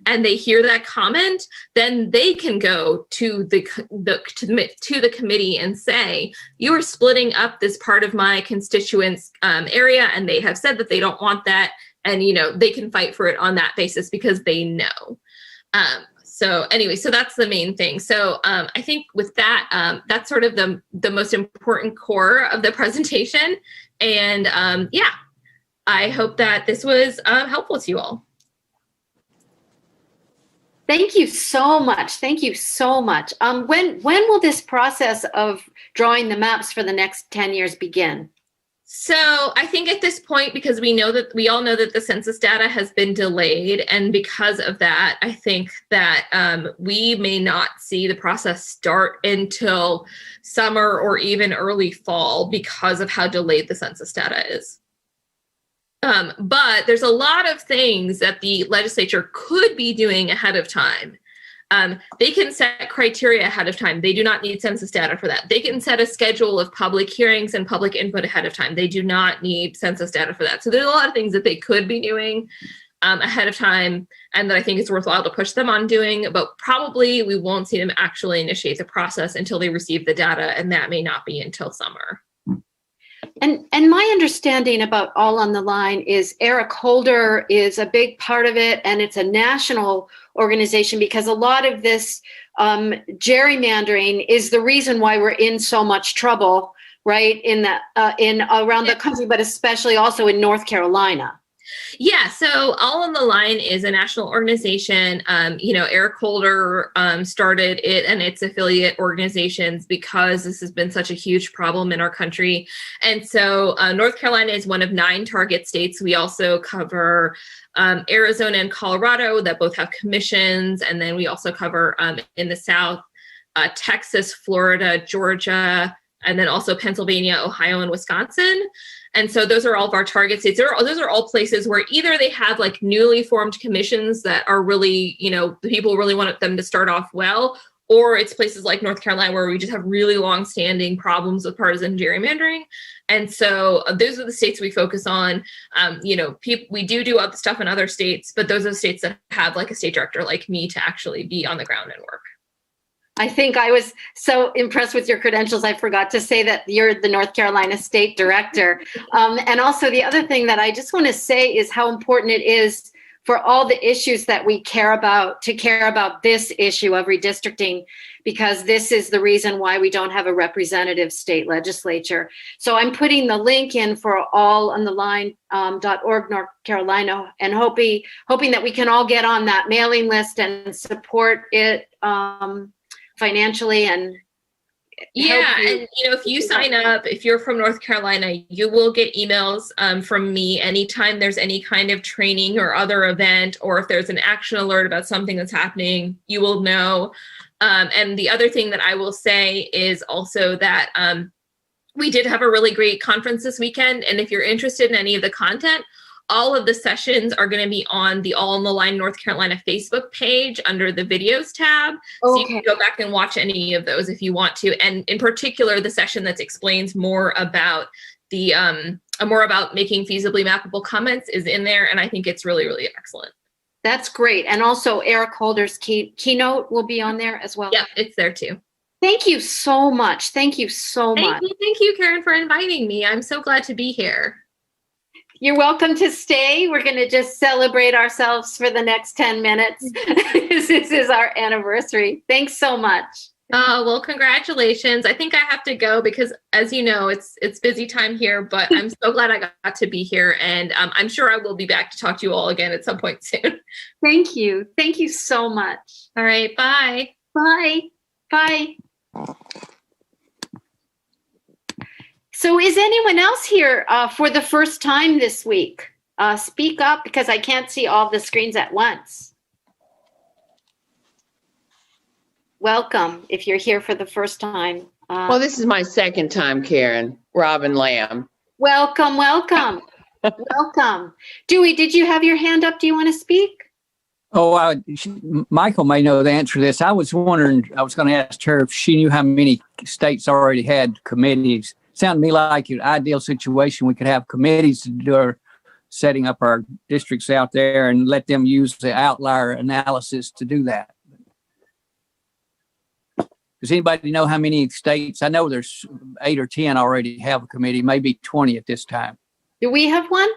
and they hear that comment, then they can go to the committee and say, you are splitting up this part of my constituents' area, and they have said that they don't want that. And, they can fight for it on that basis because they know. So that's the main thing. So I think with that, that's sort of the most important core of the presentation. And I hope that this was helpful to you all. Thank you so much. Thank you so much. When will this process of drawing the maps for the next 10 years begin? So I think at this point, because we all know that the census data has been delayed, and because of that, I think that we may not see the process start until summer or even early fall because of how delayed the census data is. But there's a lot of things that the legislature could be doing ahead of time. They can set criteria ahead of time. They do not need census data for that. They can set a schedule of public hearings and public input ahead of time. They do not need census data for that. So there's a lot of things that they could be doing ahead of time, and that I think it's worthwhile to push them on doing, but probably we won't see them actually initiate the process until they receive the data, and that may not be until summer. And my understanding about All on the Line is Eric Holder is a big part of it, and it's a national organization because a lot of this gerrymandering is the reason why we're in so much trouble, right? In around the country, but especially also in North Carolina. Yeah, so All on the Line is a national organization. Eric Holder started it and its affiliate organizations because this has been such a huge problem in our country. And so North Carolina is one of 9 target states. We also cover Arizona and Colorado that both have commissions. And then we also cover in the South, Texas, Florida, Georgia, and then also Pennsylvania, Ohio, and Wisconsin. And so those are all of our target states. Those are all places where either they have like newly formed commissions that are really, the people really want them to start off well, or it's places like North Carolina where we just have really long-standing problems with partisan gerrymandering. And so those are the states we focus on. We do other stuff in other states, but those are the states that have like a state director like me to actually be on the ground and work. I think I was so impressed with your credentials. I forgot to say that you're the North Carolina State Director. And also the other thing that I just want to say is how important it is for all the issues that we care about to care about this issue of redistricting, because this is the reason why we don't have a representative state legislature. So I'm putting the link in for allontheline.org North Carolina, and hoping that we can all get on that mailing list and support it financially. And if you sign up, if you're from North Carolina, you will get emails from me anytime there's any kind of training or other event, or if there's an action alert about something that's happening, you will know. And the other thing that I will say is also that we did have a really great conference this weekend, and if you're interested in any of the content, all of the sessions are going to be on the All on the Line North Carolina Facebook page under the videos tab. So you can go back and watch any of those if you want to. And in particular, the session that explains more about the making feasibly mappable comments is in there. And I think it's really, really excellent. That's great. And also Eric Holder's keynote will be on there as well. Yeah, it's there too. Thank you so much. Thank you so much. Thank you, Karen, for inviting me. I'm so glad to be here. You're welcome to stay. We're going to just celebrate ourselves for the next 10 minutes. This is our anniversary. Thanks so much. Well, congratulations. I think I have to go because, as you know, it's busy time here, but I'm so glad I got to be here. And I'm sure I will be back to talk to you all again at some point soon. Thank you. Thank you so much. All right. Bye. Bye. Bye. So is anyone else here for the first time this week? Speak up, because I can't see all the screens at once. Welcome if you're here for the first time. Well, this is my second time, Karen. Robin Lamb. Welcome, welcome, welcome. Dewey, did you have your hand up? Do you want to speak? Oh, Michael may know the answer to this. I was wondering, I was going to ask her if she knew how many states already had committees. Sounded to me like an ideal situation. We could have committees to do our setting up our districts out there and let them use the outlier analysis to do that. Does anybody know how many states? I know there's 8 or 10 already have a committee, maybe 20 at this time. Do we have one?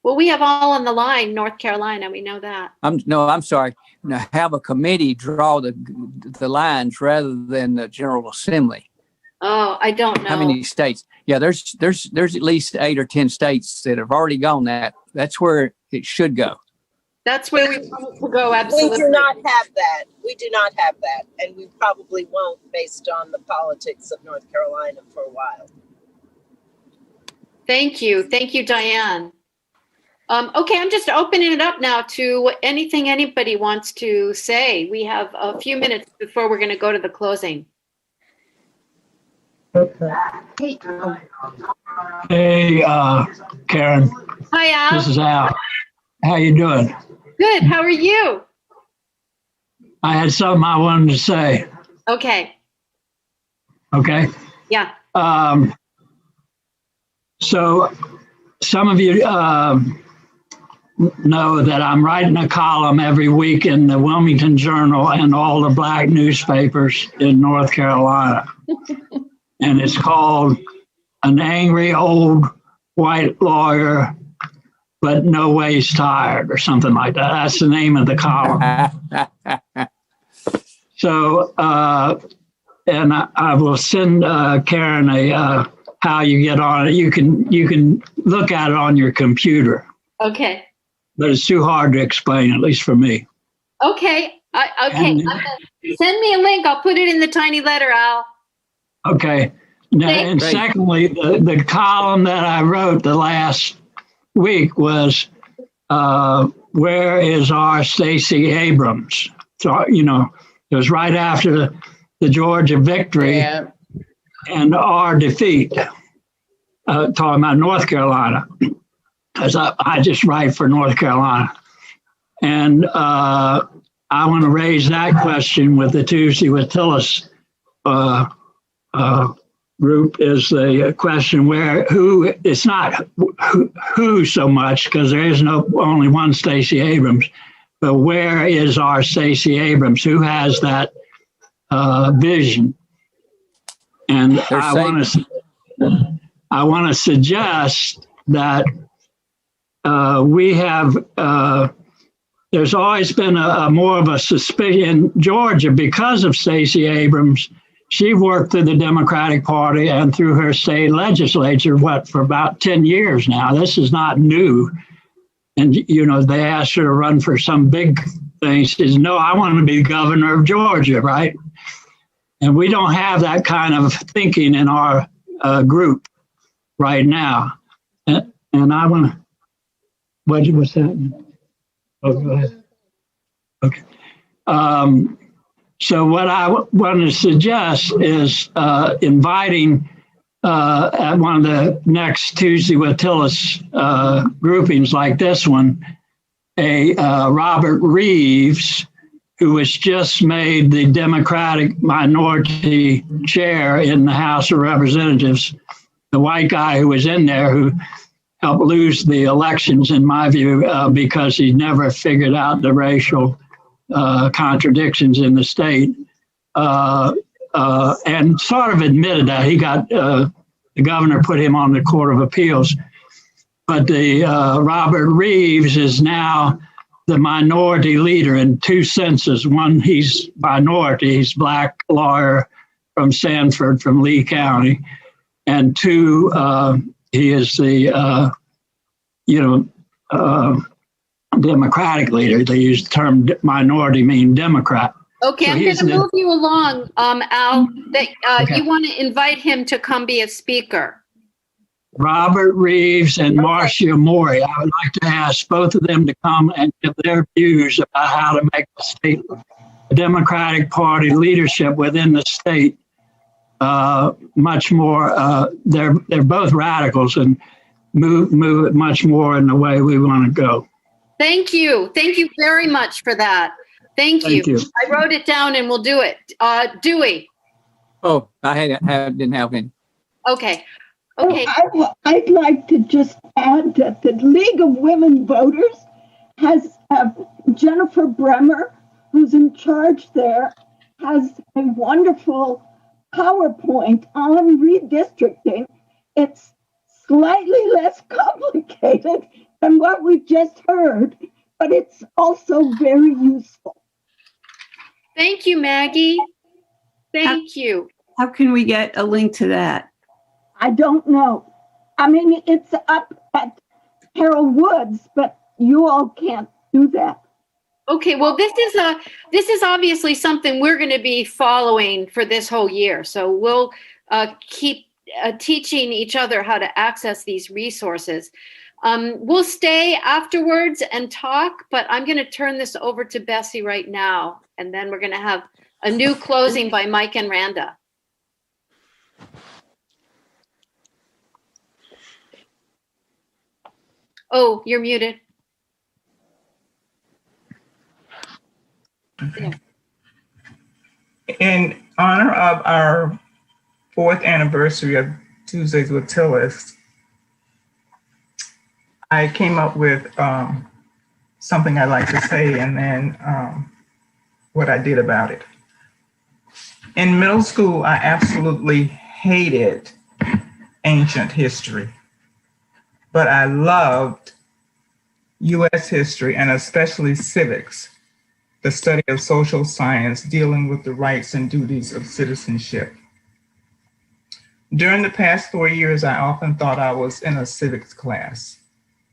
Well, we have All on the Line, North Carolina. We know that. I'm sorry. Now, have a committee draw the lines rather than the General Assembly. Oh, I don't know. How many states? Yeah, there's at least 8 or 10 states that have already gone that. That's where it should go. That's where we want to go, absolutely. We do not have that. We do not have that. And we probably won't, based on the politics of North Carolina for a while. Thank you. Thank you, Diane. Okay, I'm just opening it up now to anything anybody wants to say. We have a few minutes before we're going to go to the closing. Hey, Karen. Hi, Al. This is Al. How you doing? Good. How are you? I had something I wanted to say. Okay. Okay. Yeah. So some of you know that I'm writing a column every week in the Wilmington Journal and all the black newspapers in North Carolina. And it's called An Angry Old White Lawyer, But No Ways Tired, or something like that. That's the name of the column. So, and I will send Karen how you get on it. You can look at it on your computer. Okay. But it's too hard to explain, at least for me. Okay. Send me a link. I'll put it in the tiny letter, Al. Okay. Now, and secondly, the column that I wrote the last week was, where is our Stacey Abrams? So, you know, it was right after the Georgia victory and our defeat, talking about North Carolina. Because I just write for North Carolina. And I want to raise that question with the Tuesday with Tilliz group, is the question it's not who so much, because there is only one Stacey Abrams, but where is our Stacey Abrams? Who has that vision? And I want to suggest that we have, there's always been a more of a suspicion in Georgia because of Stacey Abrams. She worked through the Democratic Party and through her state legislature, for about 10 years now. This is not new. And, you know, they asked her to run for some big thing. She says, no, I want to be governor of Georgia, right? And we don't have that kind of thinking in our group right now. And I want to, what's that? Oh, go ahead. Okay. So what I want to suggest is inviting at one of the next Tuesday with Tilliz groupings like this one, Robert Reeves, who was just made the Democratic minority chair in the House of Representatives, the white guy who was in there who helped lose the elections, in my view, because he never figured out the racial contradictions in the state, and sort of admitted that. He got, the governor put him on the Court of Appeals. But the Robert Reeves is now the minority leader in two senses. One, he's minority, he's black lawyer from Sanford, from Lee County. And two, he is the, Democratic leader. They use the term minority, mean Democrat. Okay, so I'm going to move you along, Al. Okay. You want to invite him to come be a speaker. Robert Reeves and Marcia Mori. I would like to ask both of them to come and give their views about how to make the state, the Democratic Party leadership within the state, much more. They're both radicals and move it much more in the way we want to go. Thank you. Thank you very much for that. Thank you. I wrote it down and we'll do it. Dewey. Oh, I didn't have any. Okay. I'd like to just add that the League of Women Voters has Jennifer Bremer, who's in charge there, has a wonderful PowerPoint on redistricting. It's slightly less complicated than what we just heard, but it's also very useful. Thank you, Maggie. Thank you. How can we get a link to that? I don't know. I mean, it's up at Harold Woods, but you all can't do that. Okay, well, this is obviously something we're going to be following for this whole year. So we'll keep teaching each other how to access these resources. We'll stay afterwards and talk, but I'm going to turn this over to Bessie right now, and then we're going to have a new closing by Mike and Randa. Oh, you're muted. Okay. In honor of our 4th anniversary of Tuesdays with Tilliz, I came up with something I'd like to say, and then what I did about it. In middle school, I absolutely hated ancient history, but I loved U.S. history and especially civics, the study of social science dealing with the rights and duties of citizenship. During the past 4 years, I often thought I was in a civics class.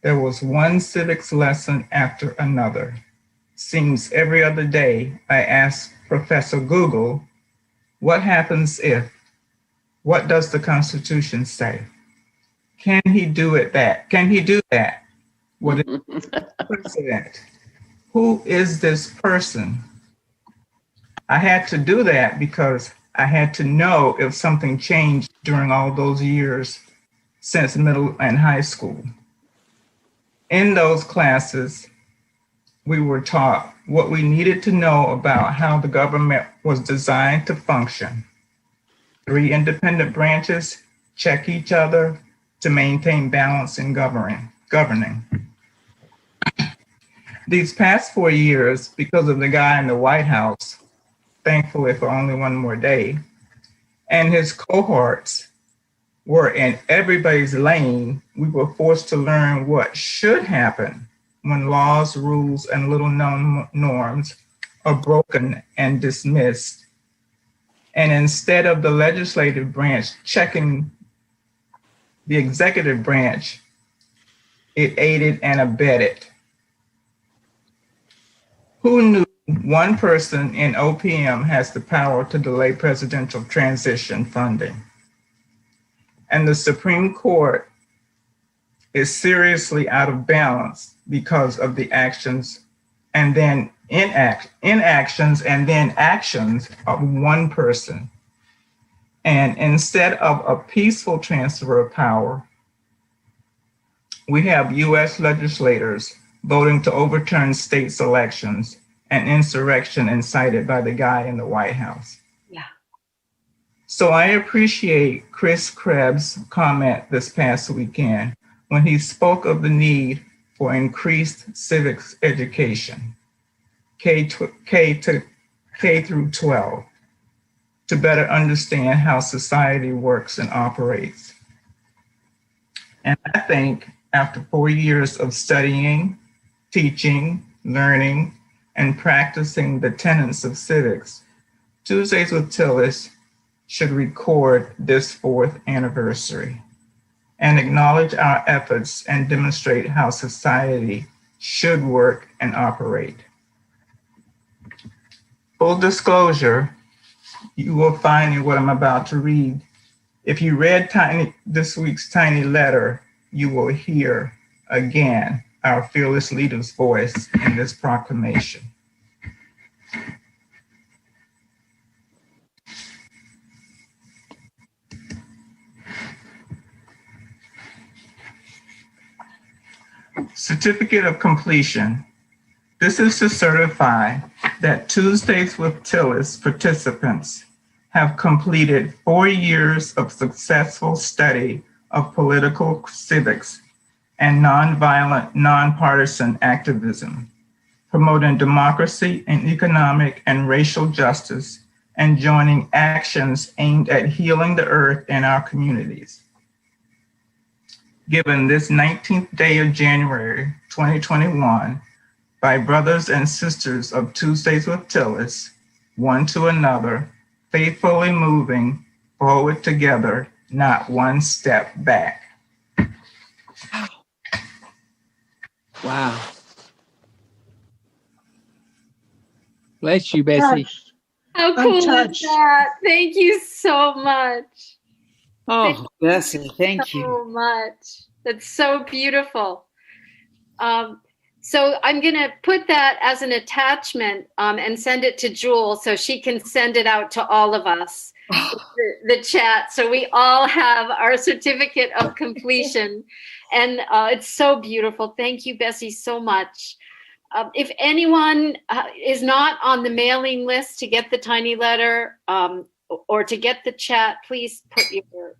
There was one civics lesson after another. Seems every other day I asked Professor Google, what happens if? What does the Constitution say? Can he do it that? Can he do that? What is the president? Who is this person? I had to do that because I had to know if something changed during all those years since middle and high school. In those classes, we were taught what we needed to know about how the government was designed to function. 3 independent branches check each other to maintain balance in governing. These past 4 years, because of the guy in the White House, thankfully for only one more day, and his cohorts were in everybody's lane, we were forced to learn what should happen when laws, rules, and little known norms are broken and dismissed. And instead of the legislative branch checking the executive branch, it aided and abetted. Who knew one person in OPM has the power to delay presidential transition funding? And the Supreme Court is seriously out of balance because of the actions and then inactions and then actions of one person. And instead of a peaceful transfer of power, we have US legislators voting to overturn states' elections and insurrection incited by the guy in the White House. Yeah. So I appreciate Chris Krebs' comment this past weekend when he spoke of the need for increased civics education, K through 12, to better understand how society works and operates. And I think after 4 years of studying, teaching, learning, and practicing the tenets of civics, Tuesdays with Tilliz should record this 4th anniversary and acknowledge our efforts and demonstrate how society should work and operate. Full disclosure, you will find in what I'm about to read, if you read this week's tiny letter, you will hear again our fearless leader's voice in this proclamation. Certificate of completion. This is to certify that Tuesdays with Tilliz participants have completed 4 years of successful study of political civics and nonviolent, nonpartisan activism, promoting democracy and economic and racial justice, and joining actions aimed at healing the earth and our communities. Given this 19th day of January 2021, by brothers and sisters of Tuesdays with Tilliz, one to another, faithfully moving forward together, not one step back. Wow. Bless you, Bessie. How cool is that? Thank you so much. Oh, Bessie, thank you so much. That's so beautiful. So I'm going to put that as an attachment and send it to Jewel so she can send it out to all of us, the chat, so we all have our certificate of completion. And it's so beautiful. Thank you, Bessie, so much. If anyone is not on the mailing list to get the tiny letter or to get the chat, please put your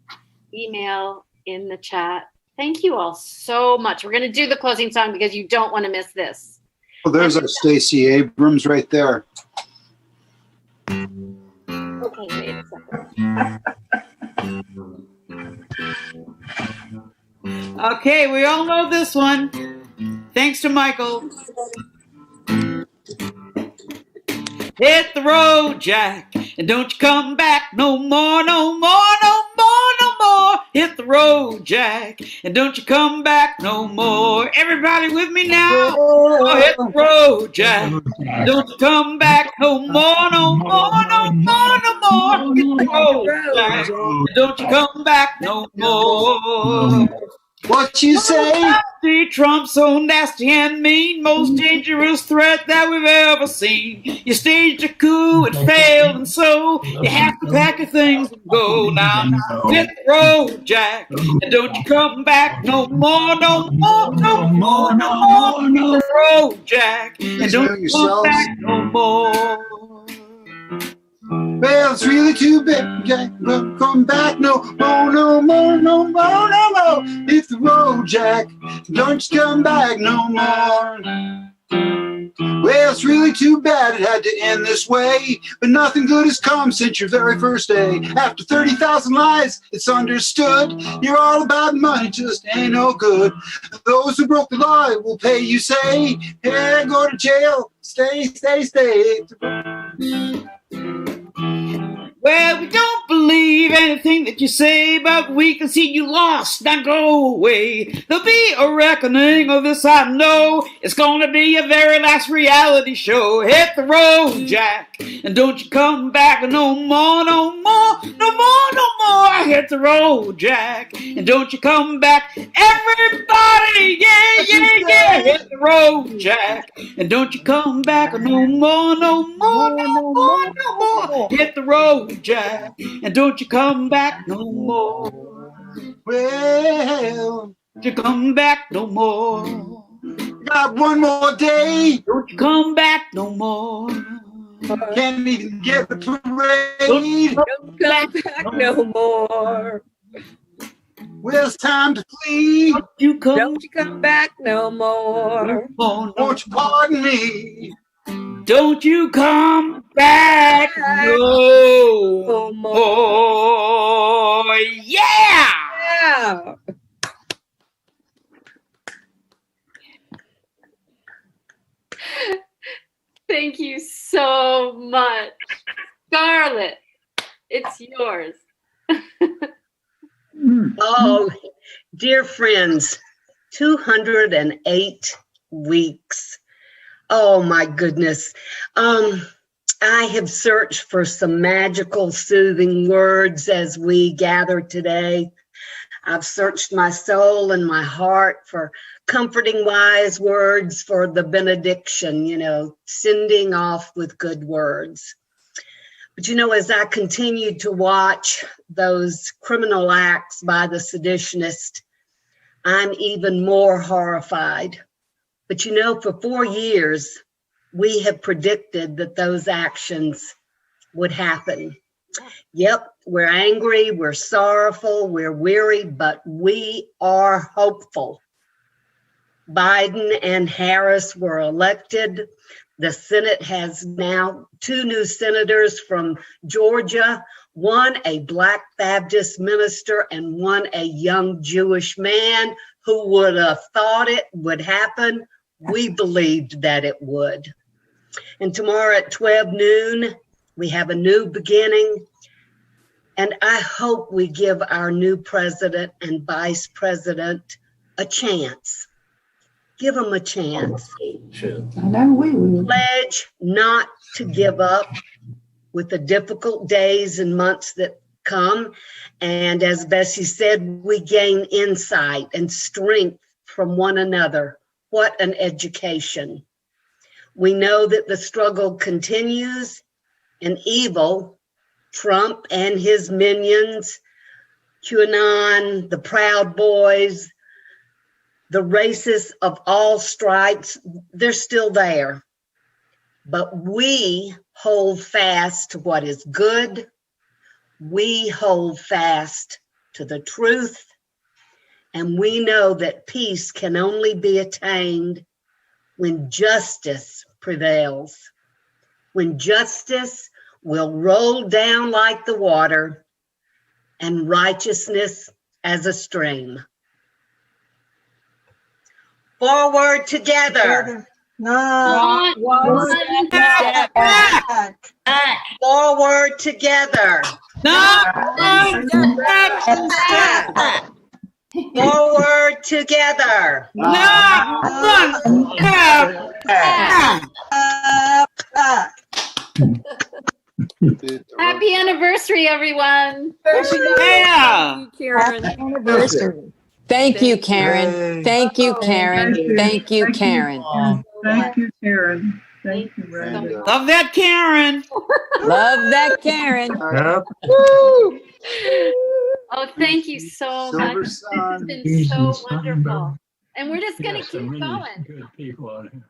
email in the chat. Thank you all so much. We're going to do the closing song because you don't want to miss this. Well, there's our Stacey Abrams right there. Okay, wait a second. Okay, we all know this one. Thanks to Michael. Hit the road, Jack, and don't you come back no more, no more, no more, no more. Hit the road, Jack, and don't you come back no more. Everybody with me now. Oh, hit the road, Jack, and don't you come back no more, no more, no more, no more. Hit the road, Jack, and don't you come back no more. What you say? See Trump so nasty and mean, most dangerous threat that we've ever seen. You staged a coup, it failed, and so you have to pack your things and go. Now hit the road, Jack, and don't you come back no more, no more, no more, no more. Hit the road, Jack, and don't you come back no more. Well, it's really too bad, Jack. Don't come back no more, no more, no more, no more. Hit the road, Jack. Don't you come back no more. Well, it's really too bad it had to end this way, but nothing good has come since your very first day. After 30,000 lies, it's understood. You're all about money, just ain't no good. Those who broke the law will pay, you say. Hey, go to jail. Stay, stay, stay. Well, we don't believe anything that you say, but we can see you lost. Now go away. There'll be a reckoning of this, I know. It's gonna be your very last reality show. Hit the road, Jack, and don't you come back no more, no more, no more, no more. Hit the road, Jack, and don't you come back. Everybody, yeah, yeah, yeah. Hit the road, Jack, and don't you come back no more, no more, no more, no more. Hit the road, Jack, and don't you come back no more. Well, don't you come back no more. Got one more day. Don't you come back no more. Can't even get the parade. Don't come back no more. Well, it's time to flee. Don't you come back no more. Won't you pardon me? Don't you come back no more. Yeah! Yeah! Thank you so much. Scarlett, it's yours. Oh, dear friends, 208 weeks. Oh my goodness. I have searched for some magical, soothing words as we gather today. I've searched my soul and my heart for comforting, wise words for the benediction, sending off with good words. But as I continued to watch those criminal acts by the seditionists, I'm even more horrified. But for 4 years, we have predicted that those actions would happen. Yep, we're angry, we're sorrowful, we're weary, but we are hopeful. Biden and Harris were elected. The Senate has now 2 new senators from Georgia, one a Black Baptist minister and one a young Jewish man. Who would have thought it would happen? We believed that it would. And tomorrow at 12 noon, we have a new beginning. And I hope we give our new president and vice president a chance. Give them a chance. I know we will. Pledge not to give up with the difficult days and months that come. And as Bessie said, we gain insight and strength from one another. What an education. We know that the struggle continues and evil, Trump and his minions, QAnon, the Proud Boys, the racists of all stripes, they're still there. But we hold fast to what is good. We hold fast to the truth. And we know that peace can only be attained when justice prevails, when justice will roll down like the water and righteousness as a stream. Forward together. Not one step back. Forward together. Not one step back. Forward together. Not one step back. Happy anniversary, everyone. Yeah. Karen. Anniversary. Thank you, Karen. Thank you, Karen. Thank you, Karen. Thank you, Karen. Thank you, Randy. Love that, Karen. Love that, Karen. Yep. Oh, thank you so much. This has been so wonderful. And we're just going to keep going. Good people on here.